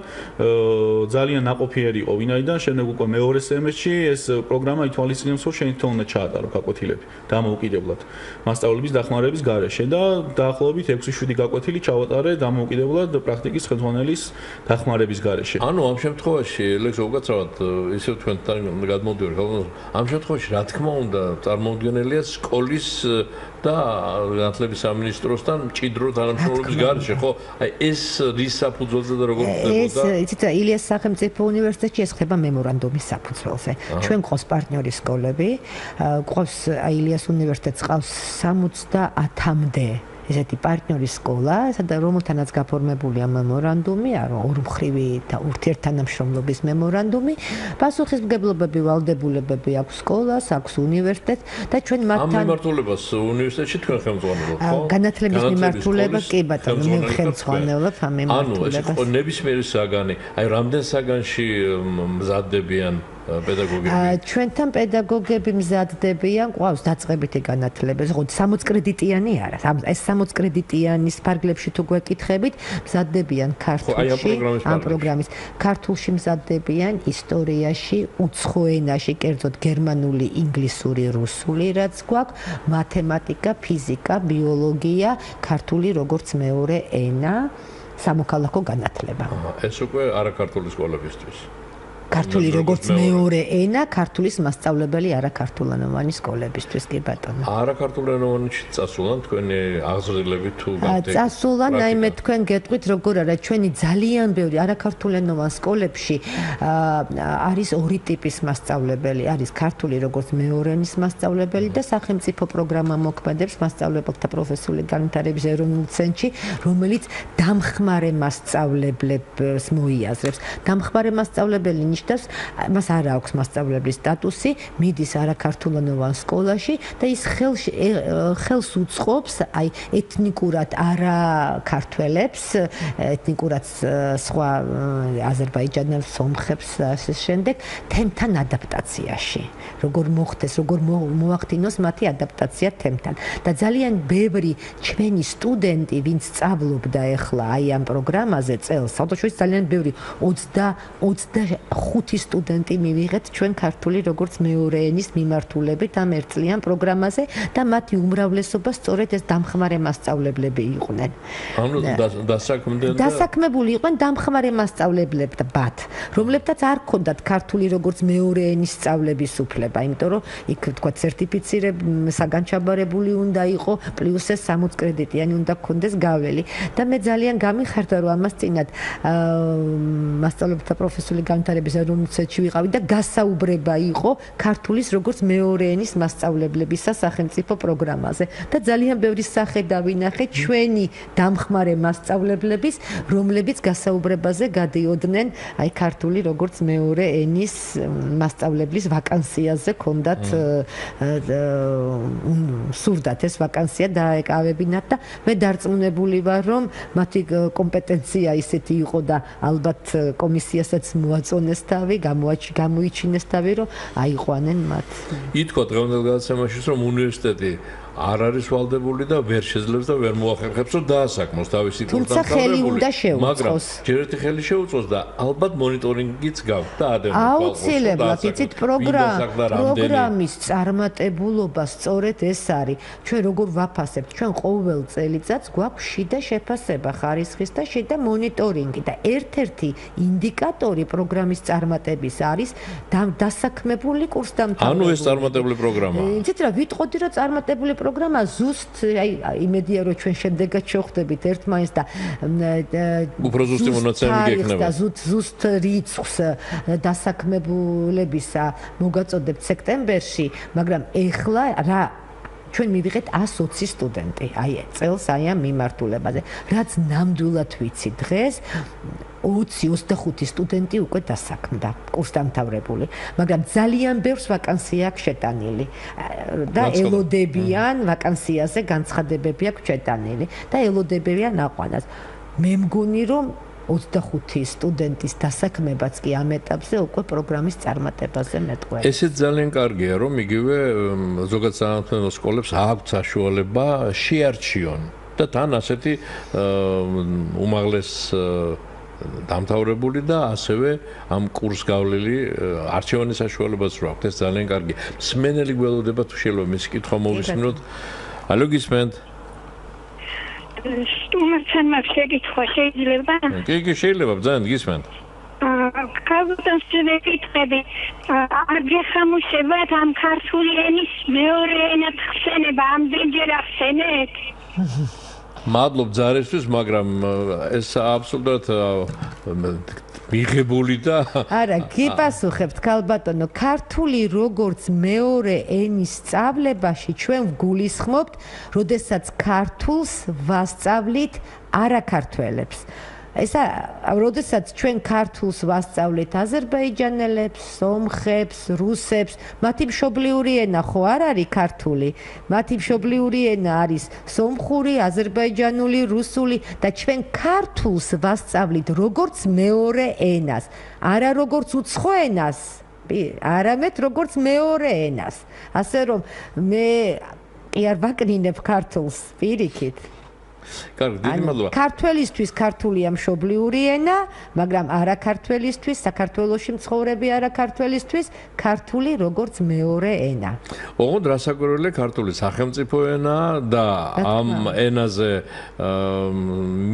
ძალიან ნაყოფიერი იყო, ვინაიდან შემდეგ უკვე მეორე სემესტრში ეს პროგრამა ითვალისწინებს, რომ შენ თვითონ უნდა ჩაატარო გაკვეთილები დამოუკიდებლად მასწავლებლების დახმარების გარეშე და დაახლოებით 6-7 გაკვეთილი ჩავატარე დამოუკიდებლად პრაქტიკის ხელმძღვანელის დახმარების გარეშე. ანუ ამ შემთხვევაში ლექსო უკაცრავად ისე თქვენთან გადმოვდივარ, ამ შემთხვევაში რა თქმა უნდა მოგგენელია სკოლის და განათლების სამინისტროსთან მჭიდრო თანამშრომლობის გარეშე, ხო? აი ეს რის საფუძველზე და როგორ ხდებოდა? ეს იცით რა, ილიას სახელმწიფო უნივერსიტეტში ეს ხდება მემორანდუმის საფუძველზე. ჩვენ გვყავს პარტნიორი სკოლები, გვყავს ილიას უნივერსიტეტს ყავს 70-მდე ესეთი პარტნიორი სკოლა, სადაც რომელთანაც გაფორმებულია მემორანდუმი, ანუ ორმხრივი და ურთიერთთანამშრომლობის მემორანდუმი, პასუხისმგებლობები, ვალდებულებები აქვს სკოლას, აქვს უნივერსიტეტს და ჩვენ მათთან ამ მიმართულებას უნივერსიტეტში თქვენ ხელმძღვანელობთ, ხო? განათლების მიმართულება კი ბატონო, მე ხელმძღვანელობ ამ მიმართულებას. ანუ ეს ნებისმიერი საგანი, აი რამდენ საგანში მზადდებიან პედაგოგები? ჩვენთან პედაგოგები მზადდებიან, ყავს დაწყებითი განათლების, ხო 60 კრედიტიანი არა. ეს 60 კრედიტიანის ფარგლებში თუ გვეკითხებით, მზადდებიან ქართულში, ამ პროგრამის ქართულში მზადდებიან, ისტორიაში, უცხო ენაში, კერძოდ გერმანული, ინგლისური, რუსული, რაც გვაქვს, მათემატიკა, ფიზიკა, ბიოლოგია, ქართული როგორც მეორე ენა, სამოქალაქო განათლება. ეს უკვე არაქართული სკოლებისთვის. ქართული როგორც მეორე ენა, ქართულის მასწავლებელი არაქართულენოვანი სკოლებისთვის კი ბატონო. არაქართულენოვანში წასულან თქვენი აღზრდილები თუ გაგდებით? წასულან, აიმე თქვენ გეტყვით როგორ არა, ჩვენი ძალიან ბევრი არაქართულენოვან სკოლებში არის ორი ტიპის მასწავლებელი, არის ქართული როგორც მეორე ენის მასწავლებელი და სახელმწიფო პროგრამა მოქმედებს მასწავლებელთა პროფესიული განვითარების ეროვნულ ცენტრში, რომელიც დამხმარე მასწავლებლებს მოიაზრებს. დამხმარე მასწავლებელი მას არ აქვს მასწავლებლის სტატუსი, მიდის არაქართულენოვან სკოლაში და ის ხელს უწყობს აი ეთნიკურად არაქართველებს, ეთნიკურად სხვა აზერბაიჯანელს, სომხებს ასე შემდეგ თემთან ადაპტაციაში. როგორ მოხდეს, როგორ მოახდინოს მათი ადაპტაცია თემთან. და ძალიან ბევრი ჩვენი სტუდენტი, ვინც სწავლობდა ახლა აი ამ პროგრამაზე წელს, საერთოდ ძალიან ბევრი 25 5 სტუდენტი მივიღეთ ჩვენ ქართული როგორც მეორე ენის მიმართულებით ამ ერთწლიან პროგრამაზე და მათი უმრავლესობა სწორედ ეს დამხმარე მასწავლებლები იყვნენ. ანუ დასაქმებული იყვნენ დამხმარე მასწავლებლებად, რომლებთაც არ ჰქონდათ ქართული როგორც მეორე ენის სწავლების უფლება, იმიტომ რომ იქ თქვა საგანჩაბარებული უნდა იყო პლუს ეს 60 კრედიტიანი უნდა გქონდეს გავლელი და მე ძალიან გამიხარდა რომ ამას წინათ მასწავლებელთა პროფესიული განვითარების უნივერსიტეტში ვიყავი და გასაუბრება იყო ქართულის როგორც მეორე ენის მასწავლებლებისა სახელმწიფო პროგრამაზე და ძალიან ბევრი სახე დავინახე ჩვენი დამხმარე მასწავლებლების, რომლებიც გასაუბრებაზე გადიოდნენ აი ქართული როგორც მეორე ენის მასწავლებლის ვაკანსიაზე ქონდათ სურდათ ეს ვაკანსია დაეკავებინათ და მე დარწმუნებული ვარ რომ მათი კომპეტენცია ისეთი იყო და ალბათ კომისიასაც მოაწონეს თავი, გამოიჩინეს თავი რომ აიყვანენ მათ. ითქვა დღევანდელ გადაცემაში რომ უნივერსიტეტი არ არის ვალდებული და ვერ შეძლებს და ვერ მოახერხებს რომ დაასაქმოს თავისი თუმცა ხელი უნდა შეუწყოს. მაგრამ ჯერ ერთი ხელი შეუწყოს და ალბათ მონიტორინგიც გაქვს და ადამიანს აუცილებლად იცით პროგრამის წარმატებულობა სწორედ ეს არის. ჩვენ როგორ ვაფასებთ? ჩვენ ყოველ წელიწადს გვაქვს შიდა შეფასება ხარისხის და შიდა მონიტორინგი და ერთ-ერთი ინდიკატორი პროგრამის წარმატების არის დასაქმებული კურსდამთავრებული. ანუ ეს წარმატებული პროგრამაა. იცით რა, ვიტყოდი რომ წარმატებული პროგრამა ზუსტ იმედია რომ ჩვენ შემდეგაც შევხვდებით ერთმანეთს და უფრო ზუსტი მონაცემები გექნება და ზუსტ რიცხვს დასაქმებულებისა მოგაწოდებთ სექტემბერში, მაგრამ ეხლა რა ჩვენ მივიღეთ 120 სტუდენტი აი წელს აი ამ მიმართულებაზე, რაც ნამდვილად ვიცი დღეს 20-25 სტუდენტი უკვე დასაქმდა, კურსდამთავრებული, მაგრამ ძალიან ბევრს ვაკანსია აქვს შეტანილი და ელოდებიან ვაკანსიაზე განცხადებები აქვს შეტანილი და ელოდებიან აყვანას. მე მგონი რომ 25 სტუდენტის დასაქმებაც კი ამ ეტაპზე უკვე პროგრამის წარმატებაზე მეტყვია. ესეც ძალიან კარგია, რომ იგივე ზოგადად საავადმყოფო სკოლებს აქვს საშუალება შეარჩიონ და თან ასეთი უმაღლეს დამთავრებული და ასევე ამ კურს გავლილი არჩევანის საშუალებაც რო აქვს, ეს ძალიან კარგია. მსმენელი გველოდება თუ შეიძლება მის კითხვა მოვისმინოთ. ალო გისმენთ? სტუმართან შეკითხვა შეიძლება? კი, შეიძლება, ძალიან გისმენთ. ქართულ შეკითხვები არ გეხამუშებათ ამ ქართული ენის მეორე ენად ხსენება ამდენჯერ ახსენეთ? მადლობ ძალისთვის, მაგრამ ეს აბსოლუტურად მიღებული და არა, გიპასუხებთ ქალბატონო, ქართული როგორც მეორე ენის სწავლებაში ჩვენ ვგულისხმობთ, როდესაც ქართულს ვასწავლით არაქართველებს. ესა, როდესაც ჩვენ ქართულს ვასწავლით აზერბაიჯანელებს, სომხებს, რუსებს, მათი მშობლიური ენა ხო არ არის ქართული? მათი მშობლიური ენა არის სომხური, აზერბაიჯანული, რუსული და ჩვენ ქართულს ვასწავლით როგორც მეორე ენას, არა როგორც უცხო ენას, არამედ როგორც მეორე ენას. ასე რომ მე კი არ ვაკნინებ ქართულს პირიქით. კარგი, დიდი მადლობა. ქართველისთვის ქართულია მშობლიური ენა, მაგრამ არაქართველისთვის, საქართველოში მცხოვრები არაქართველისთვის ქართული როგორც მეორე ენა. ოღონდ რასაკვირველია, ქართული სახელმწიფო ენა და ამ ენაზე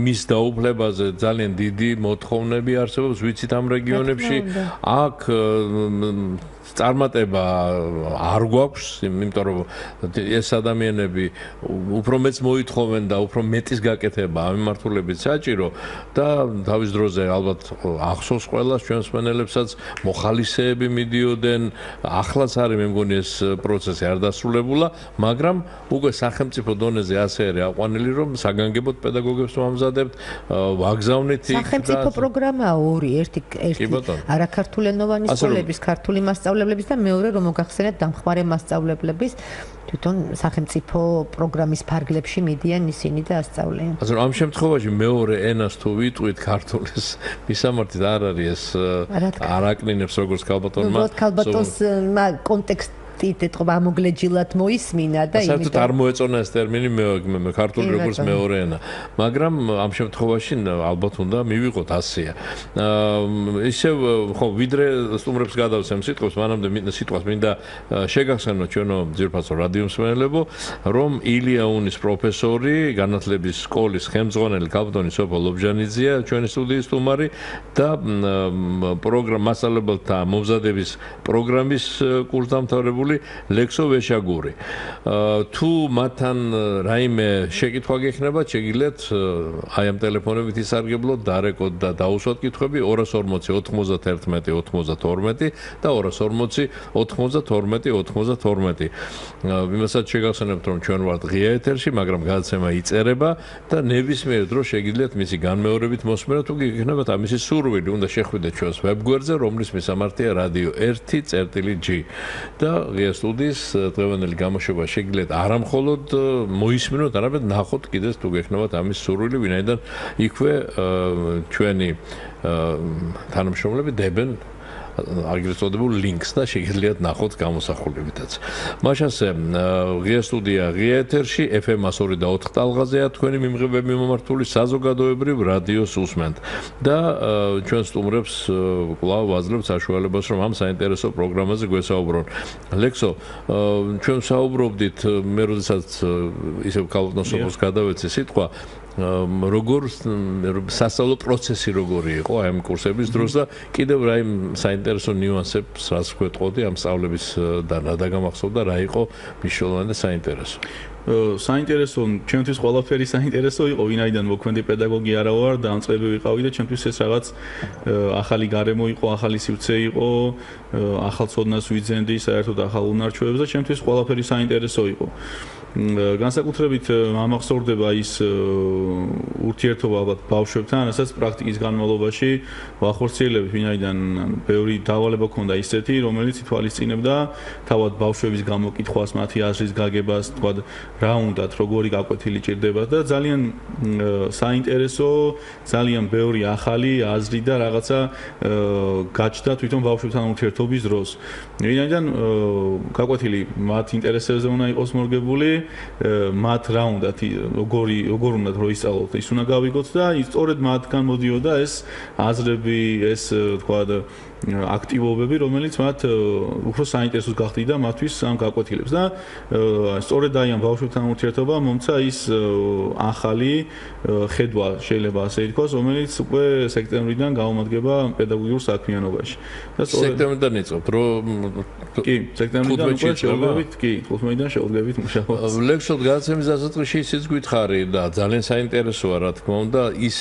მის დაუფლებაზე ძალიან დიდი მოთხოვნები არსებობს, ვიცით ამ რეგიონებში. აქ წარმატება არ გვაქვს, იმიტომ რომ ეს ადამიანები უფრო მეც მოითხოვენ და უფრო მეტის გაკეთება ამ მიმართულებით საჭირო და თავის დროზე ალბათ ახსოვს ყველას ჩვენს მსმენელებსაც მოხალისეები მიდიოდნენ, ახლაც არის მე მგონი ეს პროცესი არ დასრულებულა, მაგრამ უკვე სახელმწიფო დონეზე ასე არის აყვანილი, რომ საგანგებოდ პედაგოგებს ვამზადებთ, ვაგზავნით იქ და სახელმწიფო პროგრამაა ორი, ერთი არაქართულენოვანი სკოლების ქართული მასწავლებლების და მეორე რომ მოგახსენეთ დამხმარე მასწავლებლების თვითონ სახელმწიფო პროგრამის ფარგლებში მიდიან ისინი და ასწავლიან. ასე რომ ამ შემთხვევაში მეორე ენას თუ ვიტყვით ქართულის მისამართით არ არის ეს არ აკნინებს როგორც ქალბატონმა. უბრალოდ ქალბატონს კონტექსტ ფაქტით ეთყობა ამოგლეჯილად მოისმინა და საერთოდ არ მოეწონა ეს ტერმინი მე ქართული როგორც მეორე ენა, მაგრამ ამ შემთხვევაში ალბათ უნდა მივიღოთ 100-ია. ისევ ხო ვიდრე სტუმრებს გადავსემ სიტყვას, მანამდე სიტყვას მინდა შეგახსენოთ ჩვენო ძირფასო რადიო მსმენელებო, რომ ილია უნის პროფესორი, განათლების სკოლის ხელმძღვანელი კაპიტანი სოფო ლობჟანიძეა ჩვენი სტუდიის სტუმარი და მასწავლებელთა მომზადების პროგრამის კურსდამთავრებული ლექსო ვეშაგური. თუ მათთან რაიმე შეკითხვა გექნებათ, შეგიძლიათ აი ამ ტელეფონებით ისარგებლოთ, დარეკოთ და დაუსვათ კითხვები 240 91 92 და 240 92 92. იმასაც შეგახსენებთ, რომ ჩვენ ვართ ღია ეთერში, მაგრამ გადაცემა იწერება და ნებისმიერ დროს შეგიძლიათ მისი განმეორებით მოსმენა, თუ გექნებათ ამისი სურვილი, უნდა შეხვიდეთ ჩვენს ვებგვერდზე, რომლის მისამართია რადიო 1.G და ღია სტუდიის დღევანდელი გამოშვება შეგიძლიათ არამხოლოდ მოისმინოთ, არამედ ნახოთ კიდეც თუ გექნებათ ამის სურვილი, ვინაიდან იქვე ჩვენი თანამშრომლები დებენ აგრეთვე წოდებულ ლინკს და შეგიძლიათ ნახოთ გამოსახულებითაც. მაშასე ღია სტუდია ღია ეთერში FM 102.4 ტალღაზეა თქვენი მიმღებები მომართული საზოგადოებრივ რადიოს უსმენთ და ჩვენ სტუმრებს კვლავ ვაძლევთ საშუალებას, რომ ამ საინტერესო პროგრამაზე გვესაუბრონ. ლექსო, ჩვენ საუბრობდით, მე როდესაც ისევ ქალბატონს გადავეცი სიტყვა, როგორ სასწავლო პროცესი როგორი იყო აი ამ კურსების დროს და კიდევ რაიმ საინტერესო ნიუანსებს რას გვეტყოდი ამ სწავლების და რა დაგამახსოვდა, რა იყო მნიშვნელოვანი და საინტერესო. საინტერესო, ჩვენთვის ყველაფერი საინტერესო იყო, ვინაიდან მოქმედი პედაგოგი არა ვარ და ამ წლები ვიყავი და ჩვენთვის ეს რაღაც ახალი გარემო იყო, ახალი სივრცე იყო, ახალ ცოდნას ვიძენდი, საერთოდ ახალ უნარჩვევებს და ჩვენთვის ყველაფერი საინტერესო იყო. განსაკუთრებით ამახსოვრდება ის ურთიერთობა ალბათ ბავშვებთან, რასაც პრაქტიკის განმავლობაში ვახორციელებ, ვინაიდან ბევრი დავალება ქონდა ისეთი, რომელიც ითვალისწინებდა თავად ბავშვების გამოკითხვას, მათი აზრის გაგებას, თქვა რა უნდათ, როგორი გაკვეთილი ჭირდებათ და ძალიან საინტერესო, ძალიან ბევრი ახალი აზრი და რაღაცა გაჩნდა თვითონ ბავშვებთან ურთიერთობის დროს. ვინაიდან გაკვეთილი მათ ინტერესებზე უნდა იყოს მორგებული, მათ რა უნდათ, როგორ უნდათ რომ ისწავლოთ, ის უნდა გავიგოთ და სწორედ მათგან მოდიოდა ეს აზრები, ეს თქვა აქტივობები, რომელიც მათ უფრო საინტერესოს გახდიდა მათთვის ამ გაკვეთილებს და სწორედ აი ამ ბავშვებთან ურთიერთობა მომცა ის ახალი ხედვა, შეიძლება ასე ითქვას, რომელიც უკვე სექტემბრიდან გაუმადგება პედაგოგიურ საქმიანობაში. და სექტემბრიდან იწყებთ, რომ კი, სექტემბრიდან უკვე შევდგებით, კი, 15-დან შევდგებით მუშაობას. ლექსოდ გადაცემის დასაწყისში ისიც გითხარი და ძალიან საინტერესოა, რა თქმა უნდა, ის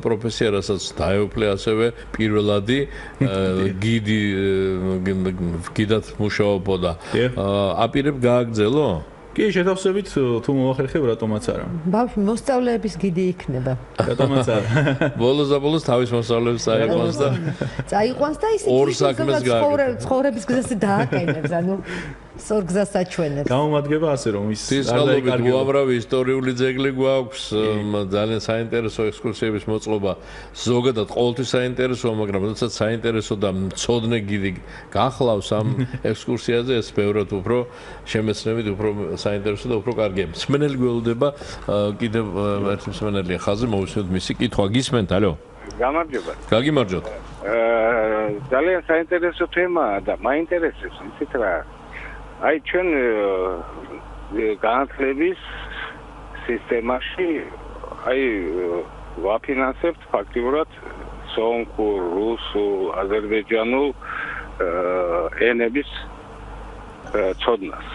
პროფესია, რასაც დაეუფლე ასევე პირველადი გიდად მუშაობოდა. აპირებ გააგრძელო? კი, შეთავსებით თუ მოახერხებ, რატომაც არა. ბავშვი მოსწავლეების გიდი იქნება. რატომაც არა. ბოლოს და ბოლოს თავის მოსწავლეებს წაიყვანს და წაიყვანს და ისიც ცხოვრების გზაზე დააკენებს, ანუ სწორ გზას აჩვენებს. გამომადგება ასე, რომ ის დისკალობით უამრავი ისტორიული ძეგლი გვაქვს, ძალიან საინტერესო ექსკურსიების მოწყობა, ზოგადად ყოველთვის საინტერესოა, მაგრამ როდესაც საინტერესო და მცოდნე გიდი გახლავს ამ ექსკურსიაზე, ეს ბევრად უფრო შემეცნებით, უფრო საინტერესო და უფრო კარგია. მსმენელი გველოდება, კიდევ ერთი მსმენელია ხაზზე, მოვისმენთ მისი კითხვა. გისმენთ, ალო? გამარჯობა. გაგიმარჯოთ. ძალიან საინტერესო თემაა და მაინტერესებს, იცით რა. აი ჩვენ განათლების სისტემაში აი ვაფინანსებთ ფაქტიურად სომხურ, რუსულ, აზერბაიჯანულ ენების ცოდნას.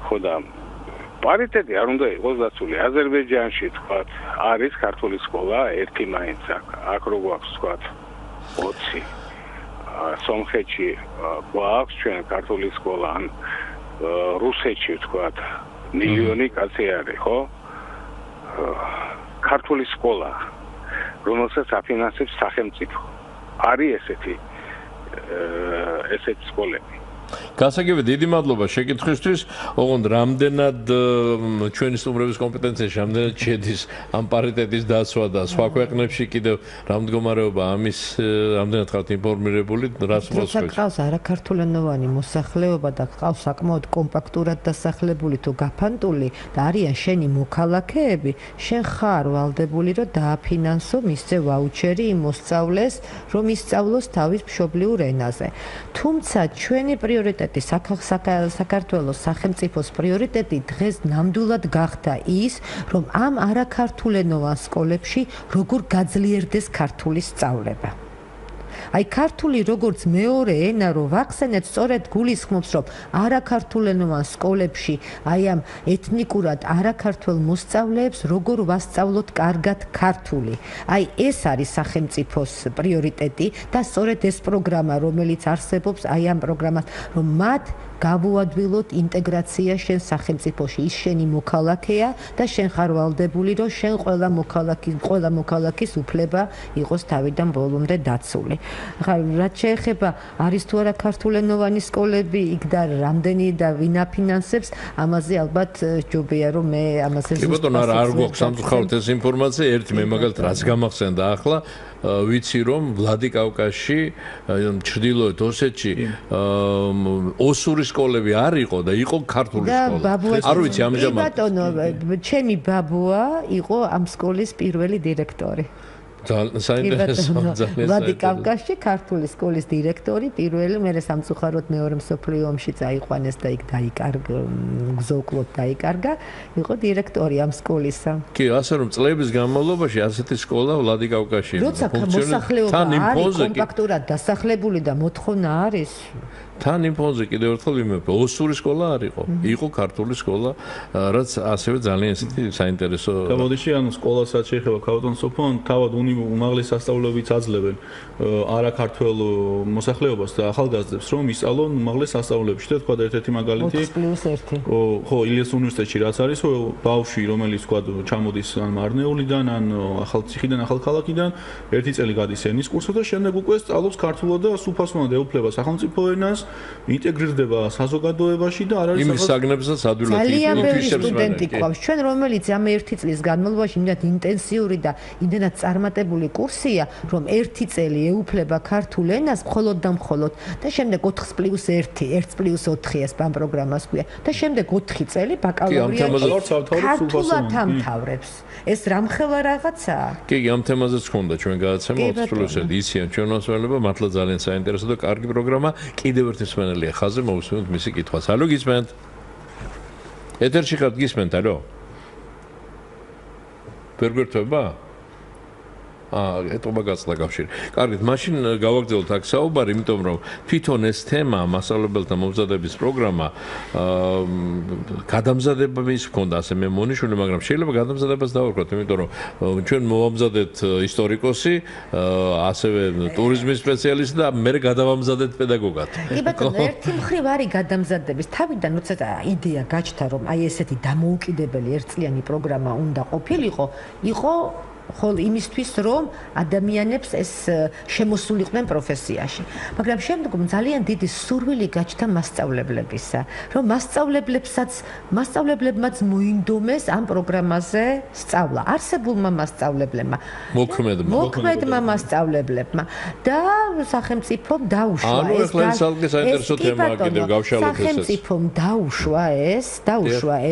ხო და პარიტეტი არ უნდა იყოს დაცული. აზერბაიჯანში თქვა არის ქართული სკოლა, ერთი მაინც აქ რო გვაქვს თქვა 20. სომხეთში გვაქვს ჩვენ ქართული სკოლა, ან რუსეთში თქვა მილიონი კაცი არის, ხო? ქართული სკოლა, რომელსაც აფინანსებს სახელმწიფო. არის ესეთი სკოლები. გასაგებია, დიდი მადლობა შეკითხვისთვის. ოღონდ რამდენად ჩვენი სტუმრების კომპეტენციაში რამდენად შედის ამ პარიტეტის დაცვა და სხვა ქვეყნებში კიდევ რა მდგომარეობა ამის რამდენად ხართ ინფორმირებული, რას მოსწრებს? ყავს არაქართულენოვანი მოსახლეობა და ყავს საკმაოდ კომპაქტურად დასახლებული თუ გაფანტული და არიან შენი მოქალაქეები, შენ ხარ ვალდებული რომ დააფინანსო მისცე ვაუჩერი იმ მოსწავლეს, რომ ისწავლოს თავის მშობლიურ ენაზე. თუმცა ჩვენი პრიორიტეტი საქართველოს სახელმწიფოს პრიორიტეტი დღეს ნამდვილად გახდა ის, რომ ამ არაქართულენოვან სკოლებში როგორ გაძლიერდეს ქართული სწავლება. აი ქართული როგორც მეორე ენა რო ვახსენეთ, სწორედ გულისხმობს, რომ არაქართულენოვან სკოლებში აი ამ ეთნიკურად არაქართულ მოსწავლეებს როგორ ვასწავლოთ კარგად ქართული. აი ეს არის სახელმწიფოს პრიორიტეტი და სწორედ ეს პროგრამა, რომელიც არსებობს, აი ამ პროგრამას, რომ მათ გავუადვილოთ ინტეგრაცია შენ სახელმწიფოში, ის შენი მოქალაქეა და შენ ხარ ვალდებული, რომ შენ ყველა მოქალაქის უფლება იყოს თავიდან ბოლომდე დაცული. ხა რაც შეეხება არის თუ არა ქართულენოვანი სკოლები, იქ და რამდენი და ვინ აფინანსებს, ამაზე ალბათ ჯობია რომ მე ამაზე კი ბატონო, არ გვაქვს სამწუხაროდ ეს ინფორმაცია, ერთი მე მაგალითად რაც გამახსენდა ახლა ვიცი რომ ვლადიკავკაზში, ჩრდილოეთ ოსეთში ოსური სკოლები არ იყო და იყო ქართული სკოლა. არ ვიცი ამჟამად. ბატონო, ჩემი ბაბუა იყო ამ სკოლის პირველი დირექტორი. საინტერესოა. ვლადიკავკაზში ქართული სკოლის დირექტორი, პირველი, მე სამწუხაროდ მეორე მსოფლიო ომში წაიყვანეს და იქ დაიკარგა, გზოკლოდ დაიკარგა, იყო დირექტორი ამ სკოლისა. კი, ასე რომ წლების განმავლობაში ასეთი სკოლა ვლადიკავკაზში როცა მოსახლეობა არის კომპაქტურად დასახლებული და მოთხოვნა არის, თან იმ ფონზე კიდევ ერთხელ ვიმეორებ, ოსური სკოლა არ იყო. იყო ქართული სკოლა, რაც ასევე ძალიან ისეთი საინტერესო. გამოდიში, ანუ სკოლასაც შეეხება ქავტონსოფონ, თავად უმაღლეს სასწავლებელიც აძლევენ არაქართველ მოსახლეობას და ახალგაზრდებს, რომ ისწავლონ უმაღლეს სასწავლებლებში. და თქვა ერთ-ერთი მაგალითი 4+1. ხო, ილიას უნივერსიტეტში რაც არის, ბავშვი, რომელიც თქვა ჩამოდის ან მარნეულიდან, ან ახალციხიდან, ახალქალაქიდან, ერთი წელი გადის ენის კურსზე და შემდეგ უკვე სწავლობს ქართულად და სუფასოვნად ეუფლება სახელმწიფო ენას. ინტეგრირდება საზოგადოებაში და არ არის იმის საგნებსაც ადვილად ძალიან ბევრი სტუდენტი გვყავს. ჩვენ რომელიც ამ ერთი წლის განმავლობაში იმდენად ინტენსიური და იმდენად წარმატებული კურსია, რომ ერთი წელი ეუფლება ქართულ ენას მხოლოდ და მხოლოდ და შემდეგ 4+1, 1+4-ს ამ პროგრამას ქვია და შემდეგ 4 წელი ბაკალავრიატი ქართულად ამთავრებს. ეს რამხელა რაღაცაა? კი, ამ თემაზეც ხონდა ჩვენ გადაცემა 4+1 იციან ჩვენ მოსმენელებმა, მართლა ძალიან საინტერესო და კარგი პროგრამა. კიდევ ერთი მსმენელია ხაზზე, მოვუსმენთ მისი კითხვას. ალო, გისმენთ? ეთერში ხართ, გისმენთ, ალო? ვერ გვერდება? ეტყობა გაცდა კავშირი. კარგით, მაშინ გავაგრძელოთ აქ საუბარი, იმიტომ რომ თვითონ ეს თემა, მასწავლებელთა მომზადების პროგრამა, გადამზადების ჰქონდა ასე მე მონიშნული, მაგრამ შეიძლება გადამზადებას დავარქვათ, იმიტომ რომ ჩვენ მოვამზადეთ ისტორიკოსი, ასევე ტურიზმის სპეციალისტი და მე გადავამზადეთ პედაგოგად. კი ბატონო, ერთი მხრივ არის გადამზადების. თავიდან როცა იდეა გაჩნდა, რომ აი ესეთი დამოუკიდებელი ერთწლიანი პროგრამა უნდა ყოფილიყო, იყო ხოლ იმისთვის რომ ადამიანებს ეს შემოსულიყვნენ პროფესიაში. მაგრამ შემდგომ ძალიან დიდი სურვილი გაჩნდა მასწავლებლებისა, რომ მასწავლებლებმაც მოინდომეს ამ პროგრამაზე სწავლა. არსებულმა მასწავლებლებმა, მოქმედმა მასწავლებლებმა და სახელმწიფომ დაუშვა ეს. ანუ ახლა ეს ალგე საინტერესო თემაა კიდევ გავშალოთ ესეც. სახელმწიფომ დაუშვა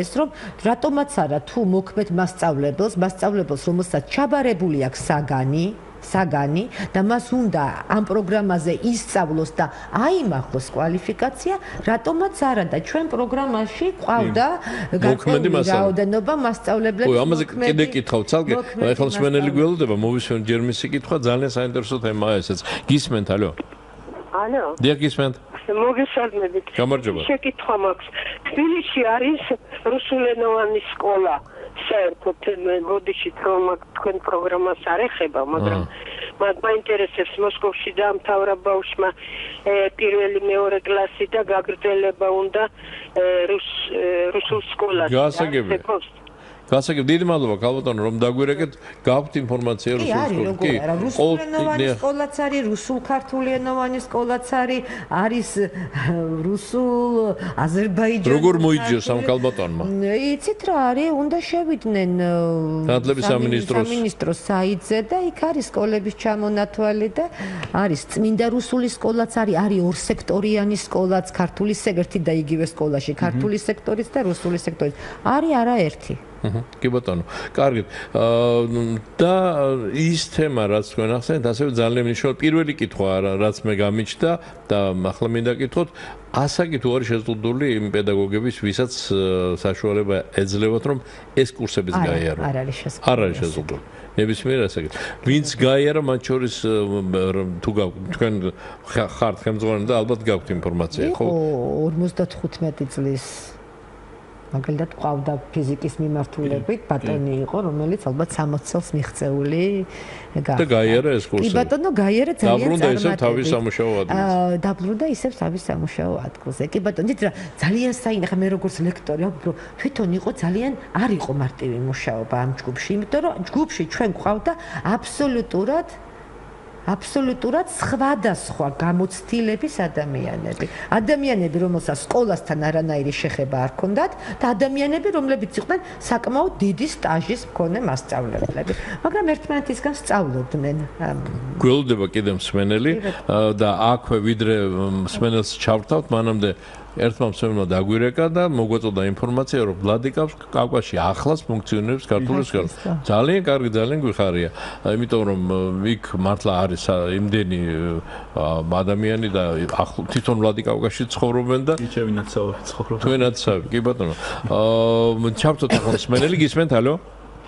ეს, რომ რატომაც არა თუ მოქმედ მასწავლებელს, რომელსაც ჩაბარებული აქვს საგანი და მას უნდა ამ პროგრამაზე ისწავლოს და აიმახოს კვალიფიკაცია, რატომაც არა და ჩვენ პროგრამაში ყავდა გარკვეული რაოდენობა მასწავლებლებს. ой, ამაზე კიდე კითხავთ, ცალკე, ახლა მსმენელი გველოდება, მოვისმენ ჯერ მისი კითხვა, ძალიან საინტერესო თემაა ესეც. გისმენთ, ალო? ალო? დიახ, გისმენთ. მოგესალმებით. გამარჯობა. შეკითხვა მაქვს. თბილისში არის რუსულენოვანი სკოლა. საერთოდ მოდიშით რომ თქვენ პროგრამას არ ეხება, მაგრამ მაინტერესებს მოსკოვში დაამთავრა ბავშვმა პირველი მეორე კლასი და გაგრძელება უნდა რუსულ სკოლაში. გასაგებია. გასაგებ დიდი მადლობა ქალბატონო რომ დაგვირეკეთ გაქვთ ინფორმაცია რუსულენოვანი სკოლაც არის რუსულ-ქართულენოვანი სკოლაც არის რუსულ აზერბაიჯანულ როგორ მოიძიოს ამ ქალბატონმა იცით რა არის უნდა შევიდნენ განათლების სამინისტროს საიტზე და იქ არის სკოლების ჩამონათვალი და არის წმინდა რუსული სკოლაც არის ორსექტორიანი სკოლაც ქართული ერთი და იგივე სკოლაში ქართული სექტორიც და რუსული სექტორიც არის არაერთი კი ბატონო, კარგით. და ის თემა რაც თქვენ ახსენეთ, ასევე ძალიან მნიშვნელოვანი პირველი კითხვა რაც მე გამიჩნდა და ახლა მინდა კითხოთ, ასაკი თუ არის შეზღუდული იმ პედაგოგების, ვისაც საშუალება ეძლევათ, რომ ეს კურსებიც გაიარონ. არ არის შეზღუდული. ნებისმიერ ასაკით. ვინც გაიარა, მათ შორის თუ თქვენ ხართ ხელმძღვანელი და ალბათ გაქვთ ინფორმაცია, ხო? 55 წლის მაგალითად ყავდა ფიზიკის მიმართულებით ბატონი იყო რომელიც ალბათ 60 წელს მიღწეული და გაიარა ეს კურსი. კი ბატონო გაიარა ძალიან დაბრუნდა ისევ თავის სამუშაო ადგილზე. დაბრუნდა ისევ თავის სამუშაო ადგილზე. კი ბატონო ძირა ძალიან საინახე მე როგორც ლექტორი თვითონ იყო ძალიან არ იყო მარტივი მუშაობა ამ ჯგუფში იმიტომ რომ ჯგუფში ჩვენ გვყავდა აბსოლუტურად სხვადასხვა გამოცდილების ადამიანები, რომელსაც სკოლასთან არანაირი შეხება არ ჰქონდათ და ადამიანები, რომლებიც იყვნენ საკმაოდ დიდი სტაჟის მქონე მასწავლებლები, მაგრამ ერთმანეთისგან სწავლობდნენ. გველოდება კიდე მსმენელი და აქვე ვიდრე მსმენელს ჩავრთავთ, მანამდე ერთმა მსმენელმა დაგვირეკა და მოგვაწოდა ინფორმაცია, რომ ვლადიკავს კავკასიაში ახლაც ფუნქციონირებს ქართული სკოლა. ძალიან კარგი, ძალიან გვიხარია. იმიტომ რომ იქ მართლა არის იმდენი ადამიანი და თვითონ ვლადიკავკასში ცხოვრობენ და იჩევინაც ცხოვრობენ. თქვენაც, კი ბატონო. ჩავწოთ ახლა მსმენელი, გისმენთ, ალო?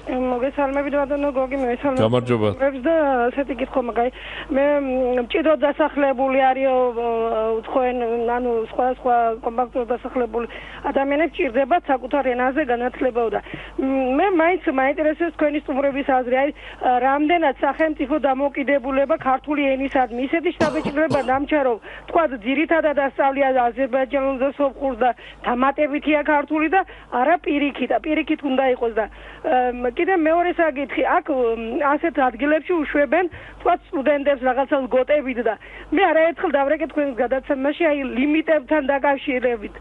მოგესალმებით ბატონო გოგი მესალმებით. გამარჯობა. და ასეთი კითხვა მაგარი მე მჭიდროდ დასახლებული არის თქვენ ანუ სხვა კომპაქტურად დასახლებული ადამიანებს ჭირდებათ საკუთარ ენაზე განათლება და მე მაინც მაინტერესებს თქვენი სტუმრების აზრი არის რამდენად სახელმწიფო დამოკიდებულება ქართული ენისადმი ისეთი შთაბეჭდილება დამჩა რომ თქვა ძირითადად ასწავლია აზერბაიჯანულ და სომხურს და დამატებითია ქართული და არა პირიქით უნდა იყოს და კიდე მეორე საკითხი აქ ასეთ ადგილებში უშვებენ თქვა სტუდენტებს რაღაცას გოტებით და მე არაერთხელ დავრეკე თქვენს გადაცემაში აი ლიმიტებთან დაკავშირებით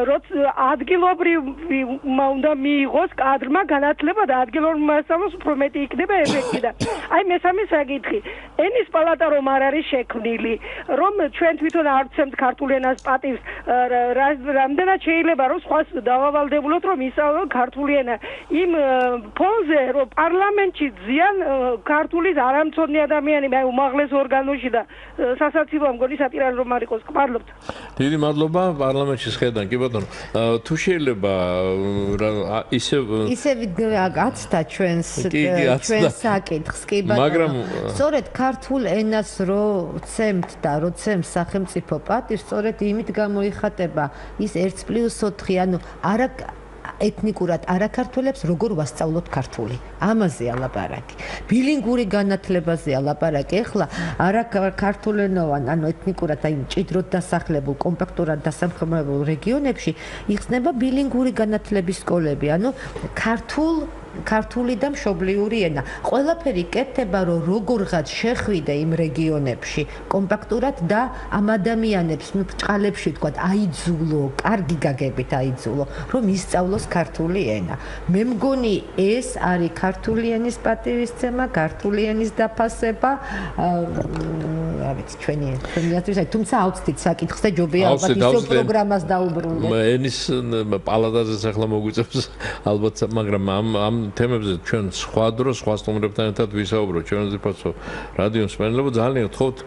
როცა ადგილობრივმა უნდა მიიღოს კადრმა განათლება და ადგილობრივ მასწავლოს უფრო მეტი იქნება ეფექტი და აი მესამე საკითხი ენის პალატა რომ არ არის შექმნილი რომ ჩვენ თვითონ არ ვცემთ ქართულ ენას პატივს რამდენად შეიძლება რომ სხვას დავავალდებულოთ რომ ისწავლონ ქართული ენა იმ ფონზე რომ პარლამენტში ძიან ქართულის არამცოდნი ადამიანები აი უმაღლეს ორგანოში და სასაცილო მგონი სატირალი რომ არ იყოს გმადლობთ. დიდი მადლობა პარლამენტში შედან კი ბატონო. თუ შეიძლება ისე გაცდა ჩვენს საკითხს კი ბატონო. სწორედ ქართულ ენას რო ცემთ და რო ცემს სახელმწიფო პატივს სწორედ იმით გამოიხატება ის 1+4 ანუ არა ეთნიკურად არაქართველებს როგორ ვასწავლოთ ქართული. ამაზეა ლაპარაკი. ბილინგური განათლებაზეა ლაპარაკი. ეხლა არაქართულენოვან, ანუ ეთნიკურად აი მჭიდროდ დასახლებულ, კომპაქტურად დასახლებულ რეგიონებში იხსნება ბილინგური განათლების სკოლები, ანუ ქართული და მშობლიური ენა. ყველაფერი კეთდება, რომ როგორღაც შეხვიდე იმ რეგიონებში კომპაქტურად და ამ ადამიანებს, ბრჭყალებში თქვათ, აიძულო, კარგი გაგებით აიძულო, რომ ისწავლოს ქართული ენა. მე მგონი ეს არის ქართული ენის პატივისცემა, ქართული ენის დაფასება. რა ვიცი, ჩვენი აზრით, თუმცა ავწდით საკითხს და ჯობია ალბათ ისო პროგრამას დაუბრუნდეთ. ენის პალატაზეც ახლა მოგვიწევს ალბათ, მაგრამ ამ თემებზე ჩვენ სხვა დროს სხვა სტუმრებთან ერთად ვისაუბროთ ჩვენ ზიფაცო რადიო მსმენელებო ძალიან გთხოვთ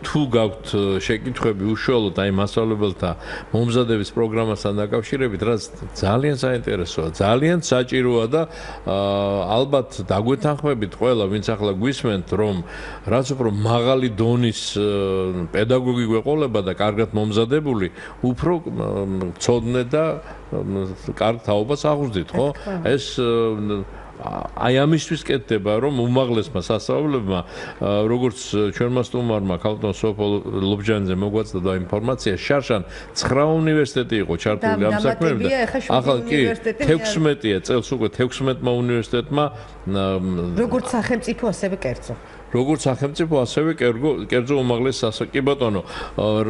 თუ გაქვთ შეკითხვები უშუალოდ აი მასწავლებელთა მომზადების პროგრამასთან დაკავშირებით რაც ძალიან საინტერესოა ძალიან საჭიროა და ალბათ დაგვეთანხმებით ყველა ვინც ახლა გვისმენთ რომ რაც უფრო მაღალი დონის პედაგოგი გვეყოლება და კარგად მომზადებული უფრო ცოდნე და კარგ თაობას აღვზდით ხო ეს აი ამისთვის კეთდება, რომ უმაღლესმა სასწავლებლებმა, როგორც ჩვენმა სტუმარმა ქალბატონ სოფოლ ლობჟანიძე მოგვაწოდა ინფორმაცია, შარშან 9 უნივერსიტეტი იყო ჩართული ამ საქმეებში. ახლა კი 16-ია წელს უკვე 16-მა უნივერსიტეტმა როგორც სახელმწიფო ასევე კერძო. როგორც სახელმწიფო, ასევე კერძო უმაღლეს კი ბატონო,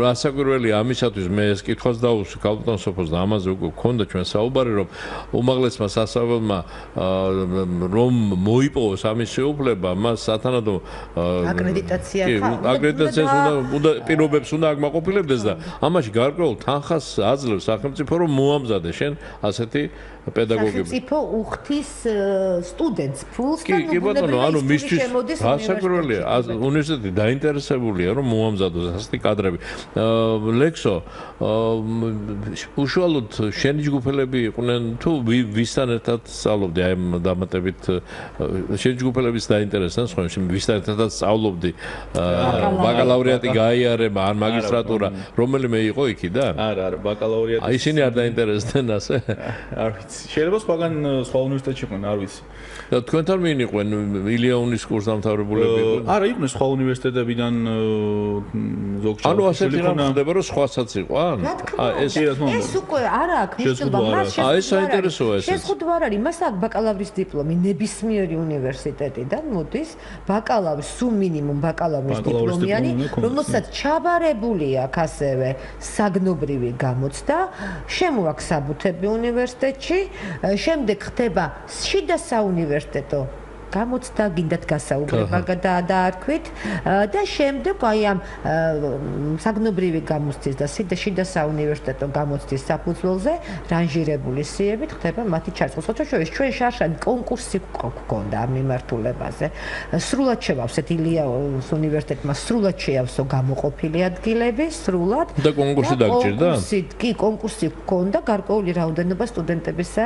რასაკვირველია ამისათვის მე ეს კითხვას დავუსვი ქალბატონ სოფოს და ამაზე უკვე გქონდა ჩვენ საუბარი, რომ უმაღლესმა სასწავლებელმა რომ მოიპოვოს ამის შეუძლება, მას სათანადო აკრედიტაცია უნდა პირობებს უნდა აკმაყოფილებდეს და ამაში გარკვეულ თანხას აძლევს სახელმწიფო, რომ მოამზადე შენ ასეთი პედაგოგები. სახელმწიფო უხდის სტუდენტს ფულს და კი ბატონო, ანუ მისთვის რასაკვირველია, უნივერსიტეტი დაინტერესებულია რომ მოამზადოს ასეთი კადრები. ლექსო, უშუალოდ შენი ჯგუფელები იყვნენ თუ ვისთან ერთად სწავლობდი აი ამ დამატებით შენი ჯგუფელების დაინტერესდნენ სხვა ვისთან ერთად სწავლობდი ბაკალავრიატი გაიარება ან მაგისტრატურა რომელიმე იყო იქიდან? არა, ბაკალავრიატი. აი ისინი არ დაინტერესდნენ ასე? არ ვიცი. შეიძლება სხვა უნივერსიტეტში იყვნენ, არ ვიცი. და თქვენთან მიიღყვენ ილიანის კურსდამთავრებულები იყვნენ? არა, იყვნენ სხვა უნივერსიტეტებიდან ზოგჯერ. ანუ ასეთი რამ ხდება, რომ სხვასაც იყვან? ეს უკვე არა აქვს მნიშვნელობა, მას საინტერესოა ეს. შეზღუდვა არ არის, მას აქვს ბაკალავრის დიპლომი ნებისმიერი უნივერსიტეტიდან მოდის, ბაკალავრის სულ მინიმუმ ბაკალავრის დიპლომიანი, რომელსაც ჩაბარებული აქვს ასევე საგნობრივი გამოცდა, შემოაქვს საბუთები უნივერსიტეტში, შემდეგ ხდება შიდა საუნივერსიტეტო გამოცდა, გინდათ გასაუბრება დაარქვით და შემდეგ აი ამ საგნობრივი გამოცდის და შიდა საუნივერსიტეტო გამოცდის საფუძველზე რანჟირებული სიებით ხდება მათი ჩარწყვა. სხვათა ჩვენ შარშან კონკურსი გვქონდა ამ მიმართულებაზე. სრულად შევავსეთ ილიანის უნივერსიტეტმა სრულად შეავსო გამოყოფილი ადგილები, სრულად და კონკურსი დაგჭირდა? კი, კონკურსი გვქონდა, გარკვეული რაოდენობა სტუდენტებისა,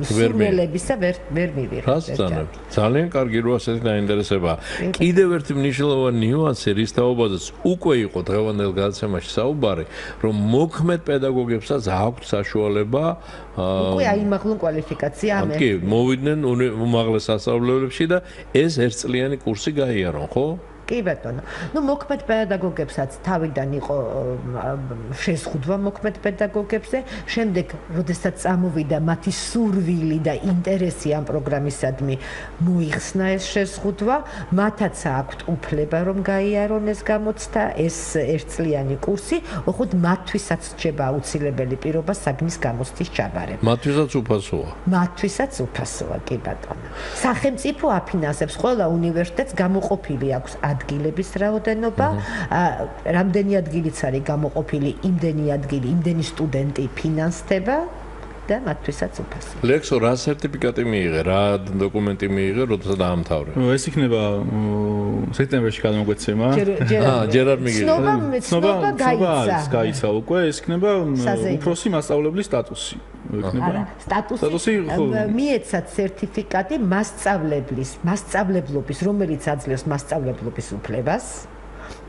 სურვილებისა ვერ მივიღეთ. ძალიან კარგი რო ასეთი დაინტერესება. კიდევ ერთი მნიშვნელოვანი ნიუანსი რის თაობაზეც უკვე იყო დღევანდელ გადაცემაში საუბარი, რომ მოქმედ პედაგოგებსაც აქვთ საშუალება უკვე აიმაღლონ კვალიფიკაცია ამერ. კი, მოვიდნენ უმაღლეს სასწავლებლებში და ეს ერთწლიანი კურსი გაიარონ, ხო? კი ბატონო. ნუ მოქმედ პედაგოგებსაც თავიდან იყო შეზღუდვა მოქმედ პედაგოგებზე, შემდეგ როდესაც წამოვიდა მათი სურვილი და ინტერესი ამ პროგრამისადმი მოიხსნა ეს შეზღუდვა, მათაც აქვთ უფლება რომ გაიარონ ეს გამოცდა, ეს ერთწლიანი კურსი, ოღონდ მათთვისაც რჩება აუცილებელი პირობა საგნის გამოცდის ჩაბარება. მათთვისაც უფასოა. მათთვისაც უფასოა, კი ბატონო. სახელმწიფო აფინანსებს ყველა უნივერსიტეტს გამოყოფილი აქვს ადგილების რაოდენობა, რამდენი ადგილიც არის გამოყოფილი, იმდენი ადგილი, იმდენი სტუდენტი ფინანსდება და მათთვისაც უფასოა. ლექსო, რა სერტიფიკატი მიიღე, რა დოკუმენტი მიიღე, როდესაც დაამთავრე? ეს იქნება სექტემბერში გადამოგვეცემა. ჯერ არ მიიღე. ცნობა გაიცა უკვე, ეს იქნება უფროსი მასწავლებლის სტატუსი. არა, სტატუსი მიეცათ სერტიფიკატი მასწავლებლობის, რომელიც აძლევს მასწავლებლობის უფლებას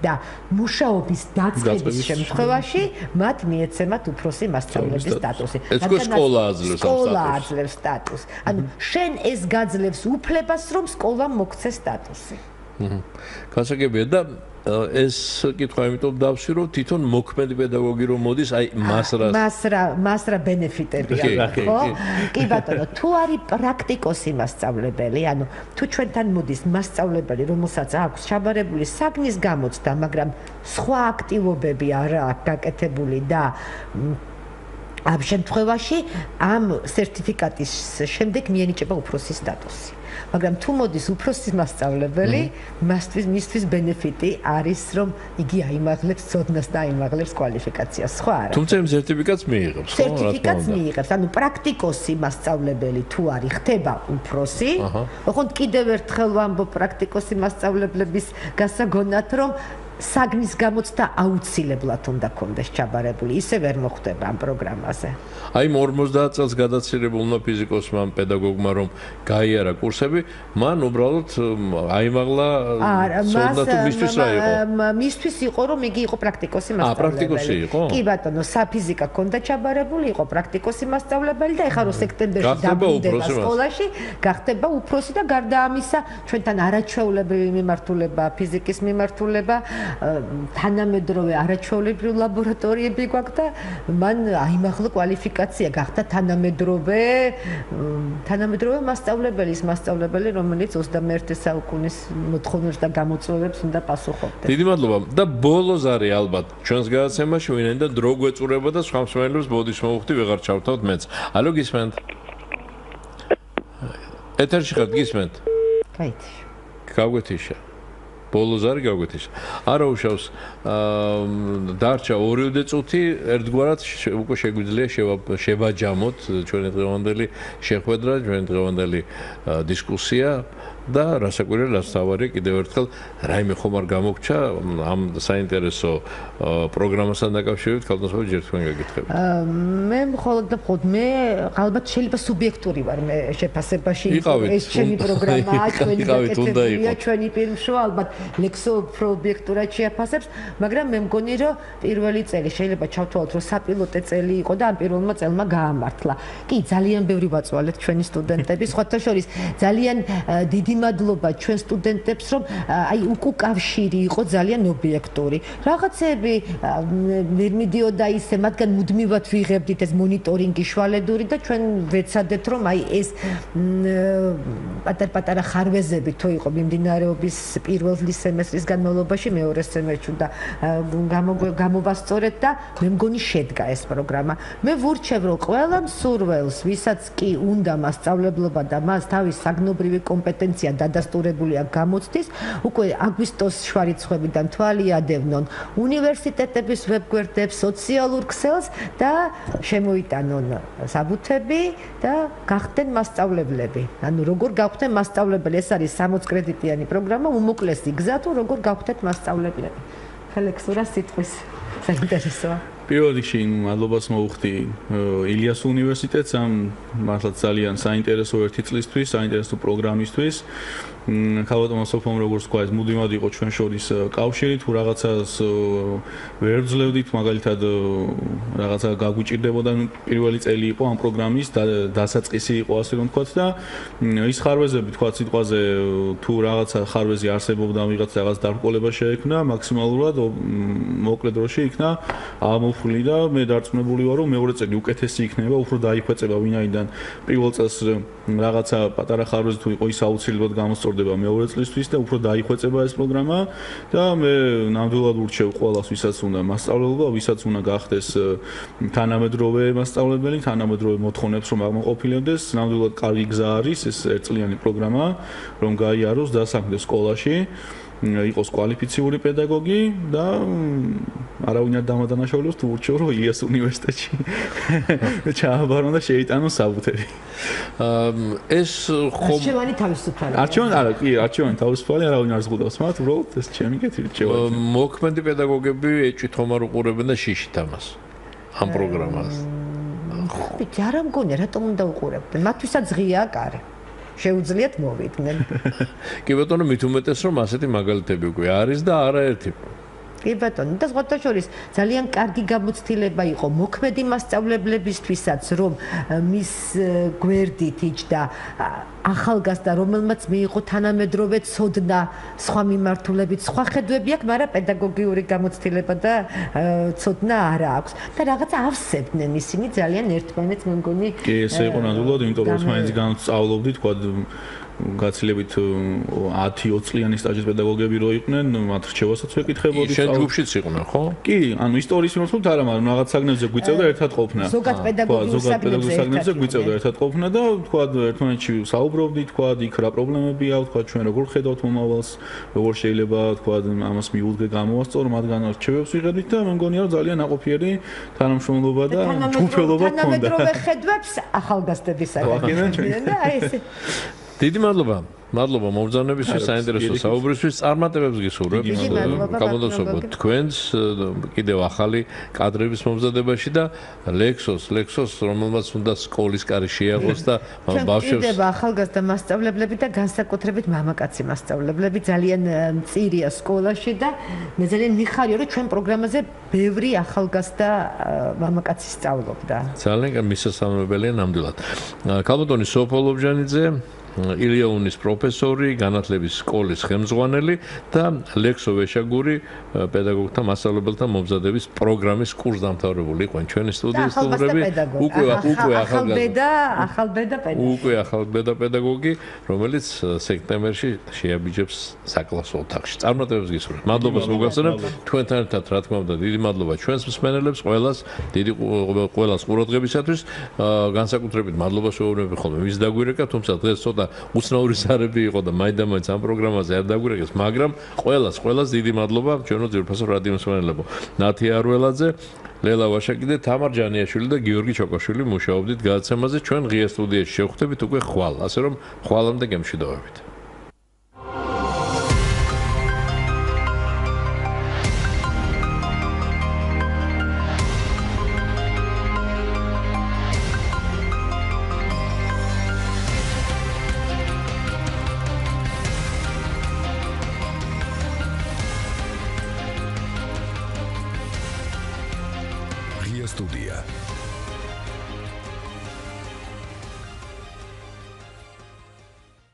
და მუშაობის დაწყების შემთხვევაში მათ მიეცემათ უფროსი მასწავლებლების სტატუსი. ეს სკოლა აძლევს სტატუსს. ანუ შენ ეს გაძლევს უფლებას, რომ სკოლამ მოქცეს სტატუსი. გასაგებია და ეს კითხვა იმიტომ დავსვი რომ თვითონ მოქმედი პედაგოგი რომ მოდის აი მასრა ბენეფიტები აქვს ხო? კი ბატონო, თუ არის პრაქტიკოსი მასწავლებელი, ანუ თუ ჩვენთან მოდის მასწავლებელი, რომელსაც აქვს ჩაბარებული საგნის გამოცდა, მაგრამ სხვა აქტივობები არ აქვს გაკეთებული და ამ შემთხვევაში ამ სერტიფიკატის შემდეგ მიენიჭება უფროსის სტატუსი. მაგრამ თუ მოდის უფროსი მასწავლებელი, მისთვის ბენეფიტი არის, რომ იგი აიმაღლებს ცოდნას და აიმაღლებს კვალიფიკაციას. სხვა არა. თუმცა იმ სერტიფიკატს მიიღებს, ხო? სერტიფიკატს მიიღებს. ანუ პრაქტიკოსი მასწავლებელი თუ არის, ხდება უფროსი. ოღონდ კიდევ ერთხელ ვამბობ პრაქტიკოსი მასწავლებლების გასაგონად, რომ საგნის გამოცდა აუცილებლად უნდა კონდეს ჩაბარებული, ისე ვერ მოხდება ამ პროგრამაზე. აი 50 წელს გადაცირებულმა ფიზიკოსმა, პედაგოგმა რომ გაიარა კურსები, მან უბრალოდ აიმაღლა სონდა თუ მისთვის რა იყო? მისთვის იყო რომ იგი იყო პრაქტიკოსი მასწავლებელი. პრაქტიკოსი იყო? კი ბატონო, საფიზიკა კონდა ჩაბარებული, იყო პრაქტიკოსი მასწავლებელი და ეხლა რომ სექტემბერში დაბრუნდება სკოლაში, გახდება უფროსი და გარდა ამისა, ჩვენთან არაჩვეულებრივი მიმართულება, ფიზიკის მიმართულება, თანამედროვე არაჩვეულებრივი ლაბორატორიები გვაქვს და მან აიმაღლა კვალიფიკაცია, გახდა თანამედროვე მასწავლებელი, რომელიც 21 საუკუნის მოთხოვნებს და გამოწვევებს უნდა პასუხობდეს. დიდი მადლობა და ბოლოს არის ალბათ ჩვენს გადაცემაში ვინმე და დრო გვეწურება და სხვა მსმენელებს ბოდიშ მოვხდი ვეღარ ჩავთავთ მეც. ალო გისმენთ? ეთერში ხართ გისმენთ? კაითი. გავგვეთიშა. ბოლოს არის გავგვეთიშა. არა უშავს დარჩა 2 წუთი ერთგვარად უკვე შეგვიძლია შევაჯამოთ ჩვენი დღევანდელი შეხვედრა, ჩვენი დღევანდელი დისკუსია და რასაკვირველია, რაც თავარია კიდევ ერთხელ რაიმე ხომ არ გამოგჩა ამ საინტერესო პროგრამასთან დაკავშირებით, ქალბატონო ჯერ თქვენ გაგითხებით. მე მხოლოდ ალბათ შეიძლება სუბიექტური ვარ მე შეფასებაში, ეს ჩემი პროგრამაა, ჩვენი გაკეთებულია, ჩვენი პირმშო ალბათ ლექსო პროიექტურად შეაფასებს, მაგრამ მე მგონი რომ პირველი წელი შეიძლება ჩავთვალოთ რომ საპილოტე წელი იყო და ამ პირველმა წელმა გაამართლა. კი, ძალიან ბევრი ვაწვალეთ ჩვენი სტუდენტები, სხვათა შორის ძალიან დიდი მადლობა ჩვენ სტუდენტებს რომ აი უკავშირი იყო ძალიან ობიექტური. რაღაცები ვერ მიდიოდა ისე, მათგან მუდმივად ვიღებდით ეს მონიტორინგი შვალედური და ჩვენ ვეცადეთ რომ აი ეს პატარ-პატარა ხარვეზები თუ იყო მიმდინარეობის პირველი სემესტრის განმავლობაში მეორე სემესტრში და გამოვასწორეთ და მე მგონი შედგა ეს პროგრამა. მე ვურჩევ რომ ყველა მსურველს, ვისაც კი უნდა მასწავლებლობა და მას თავის საგნობრივი კომპეტენცია დადასტურებული აქვს გამოცდის, უკვე აგვისტოს შუარიცხვებიდან თვალი ადევნონ უნივერსიტეტების ვებგვერდებს, სოციალურ ქსელს და შემოიტანონ საბუთები და გახდნენ მასწავლებლები. ანუ როგორ გავხდნენ მასწავლებელი, ეს არის 60 კრედიტიანი პროგრამა, უმოკლესი გზა თუ როგორ გავხდეთ მასწავლებლები. ხელექსურა სიტყვის საინტერესოა. პირველ რიგში მადლობას მოვუხდი ილიას უნივერსიტეტს ამ მართლაც ძალიან საინტერესო ერთი წლისთვის, საინტერესო პროგრამისთვის. ქალბატონმა სოფომ როგორც თქვა, ეს მუდმივად იყო ჩვენ შორის კავშირი, თუ რაღაცას ვერ ვძლევდით, მაგალითად რაღაცა გაგვიჭირდებოდა, პირველი წელი იყო ამ პროგრამის დასაწყისი იყო, ასე რომ ვთქვათ და ის ხარვეზები, თქვათ სიტყვაზე, თუ რაღაცა ხარვეზი არსებობდა, ვიღაც რაღაც დარგოლება შეექმნა, მაქსიმალურად მოკლე დროში იქნა ამოფხვრილი და მე დარწმუნებული ვარ, რომ მეორე წელი უკეთესი იქნება, უფრო დაიხვეწება ვინაიდან პირველ წელს რაღაცა პატარა ხარვეზი თუ იყო ის აუცილებლად გამოსწორდება მეორე წლისთვის და უფრო დაიხვეწება ეს პროგრამა და მე ნამდვილად ურჩევ ყველას, ვისაც უნდა მასწავლებლობა, ვისაც უნდა გახდეს თანამედროვე მასწავლებელი, თანამედროვე მოთხოვნებს რომ აღმოყოფილებდეს, ნამდვილად კარგი გზა არის ეს ერთწლიანი პროგრამა, რომ გაიაროს დასაქმდეს სკოლაში. იყოს კვალიფიციური პედაგოგი და არავინ არ დამადანაშაულებს თუ ურჩევ რომ ილიას უნივერსიტეტში ჩააბარონ და შეიტანონ საბუთები. ეს ხომ არჩევანი თავისუფალი. არჩევანი თავისუფალი, არავინ არ ზღუდავს მათ, უბრალოდ ეს ჩემი კეთილი რჩევა. მოქმედი პედაგოგები ეჭვით ხომ არ უყურებენ და შიშით ამას ამ პროგრამას. ბიჭი, არა მგონია, რატომ უნდა უყურებდნენ? მათთვისაც ღიაა კარი. შეუძლიათ მოვიდნენ. კი ბატონო, მით უმეტეს რომ ასეთი მაგალითები უკვე არის და არაერთი. კი ბატონო, და სხვათა შორის ძალიან კარგი გამოცდილება იყო მოქმედი მასწავლებლებისთვისაც, რომ მის გვერდით იჯდა ახალგაზრდა, რომელმაც მიიღო თანამედროვე ცოდნა სხვა მიმართულებით, სხვა ხედვები აქვს, მაგრამ პედაგოგიური გამოცდილება და ცოდნა არა აქვს. და რაღაცა ავსებდნენ ისინი ძალიან ერთმანეთს, მე მგონი. კი, ესე იყო ნამდვილად, იმიტომ რომ ერთმანეთს განსწავლობდით, თქვა გაცილებით 10-20 წლიანი სტაჟის პედაგოგები რო იყვნენ, მათ რჩევასაც ვეკითხებოდი. შენ ჯგუფშიც იყვნენ, ხო? კი, ანუ ისტორიის მიმართულებით არა, მაგრამ რაღაც საგნებზე გვიწევდა ერთად ყოფნა. ზოგად პედაგოგიურ საგნებზე გვიწევდა ერთად ყოფნა და თქვა ერთმანეთში საუბრობდით, თქვა იქ რა პრობლემები აქვს, თქვა ჩვენ როგორ ხედავთ მომავალს, როგორ შეიძლება თქვა ამას მიუძღე გამოვასწორო, მათგან რჩევებს ვიღებდით და მე მგონია რომ ძალიან ნაყოფიერი თანამშრომლობა და ჯგუფელობა ჰქონდა. თანამედროვე ხედვებს ახალგაზრდების აღებდნენ და აი ეს დიდი მადლობა. მადლობა მომბრძანებისთვის, საინტერესო საუბრისთვის, წარმატებებს გისურვებ. გამოდოსობ თქვენს კიდევ ახალი კადრების მომზადებაში და ლექსოს, რომელმაც უნდა სკოლის კარი შეაღოს და ბავშვებს ჭირდება ახალგაზრდა მასწავლებლები და განსაკუთრებით მამაკაცი მასწავლებლები ძალიან მწირია სკოლაში და მე ძალიან მიხარია რომ ჩვენ პროგრამაზე ბევრი ახალგაზრდა მამაკაცი სწავლობდა. ძალიან მისასალმებელია ნამდვილად. ქალბატონი სოფო ლობჟანიძე ილიაუნის პროფესორი, განათლების სკოლის ხელმძღვანელი და ლექსო ვეშაგური პედაგოგთა მასწავლებელთა მომზადების პროგრამის კურსდამთავრებული იყვნენ ჩვენი სტუდიის სტუმრები. უკვე ახალბედა პედაგოგი, რომელიც სექტემბერში შეაბიჯებს საკლასო ოთახში. წარმატებებს გისურვებთ. მადლობას მოგახსენებ თქვენთან ერთად, რა თქმა უნდა, დიდი მადლობა ჩვენს მსმენელებს, ყველას ყურადღებისათვის. განსაკუთრებით მადლობა შევუბრუნებ ხოლმე მის დაგვირეკა, თუმცა დღეს ცოტა უცნაური სარები იყო და მაინდა-მაინც ამ პროგრამაზე არ დაგვირეკეს, მაგრამ ყველას დიდი მადლობა ჩვენო ძვირფასო რადიო მსმენელებო. ნათი არველაძე, ლელა ვაშაკი და თამარ ჯანიაშვილი და გიორგი ჩოკოშვილი მუშაობდით გადაცემაზე. ჩვენ ღია სტუდიაში შევხვდებით უკვე ხვალ, ასე რომ ხვალამდე გემშვიდობებით. Студия.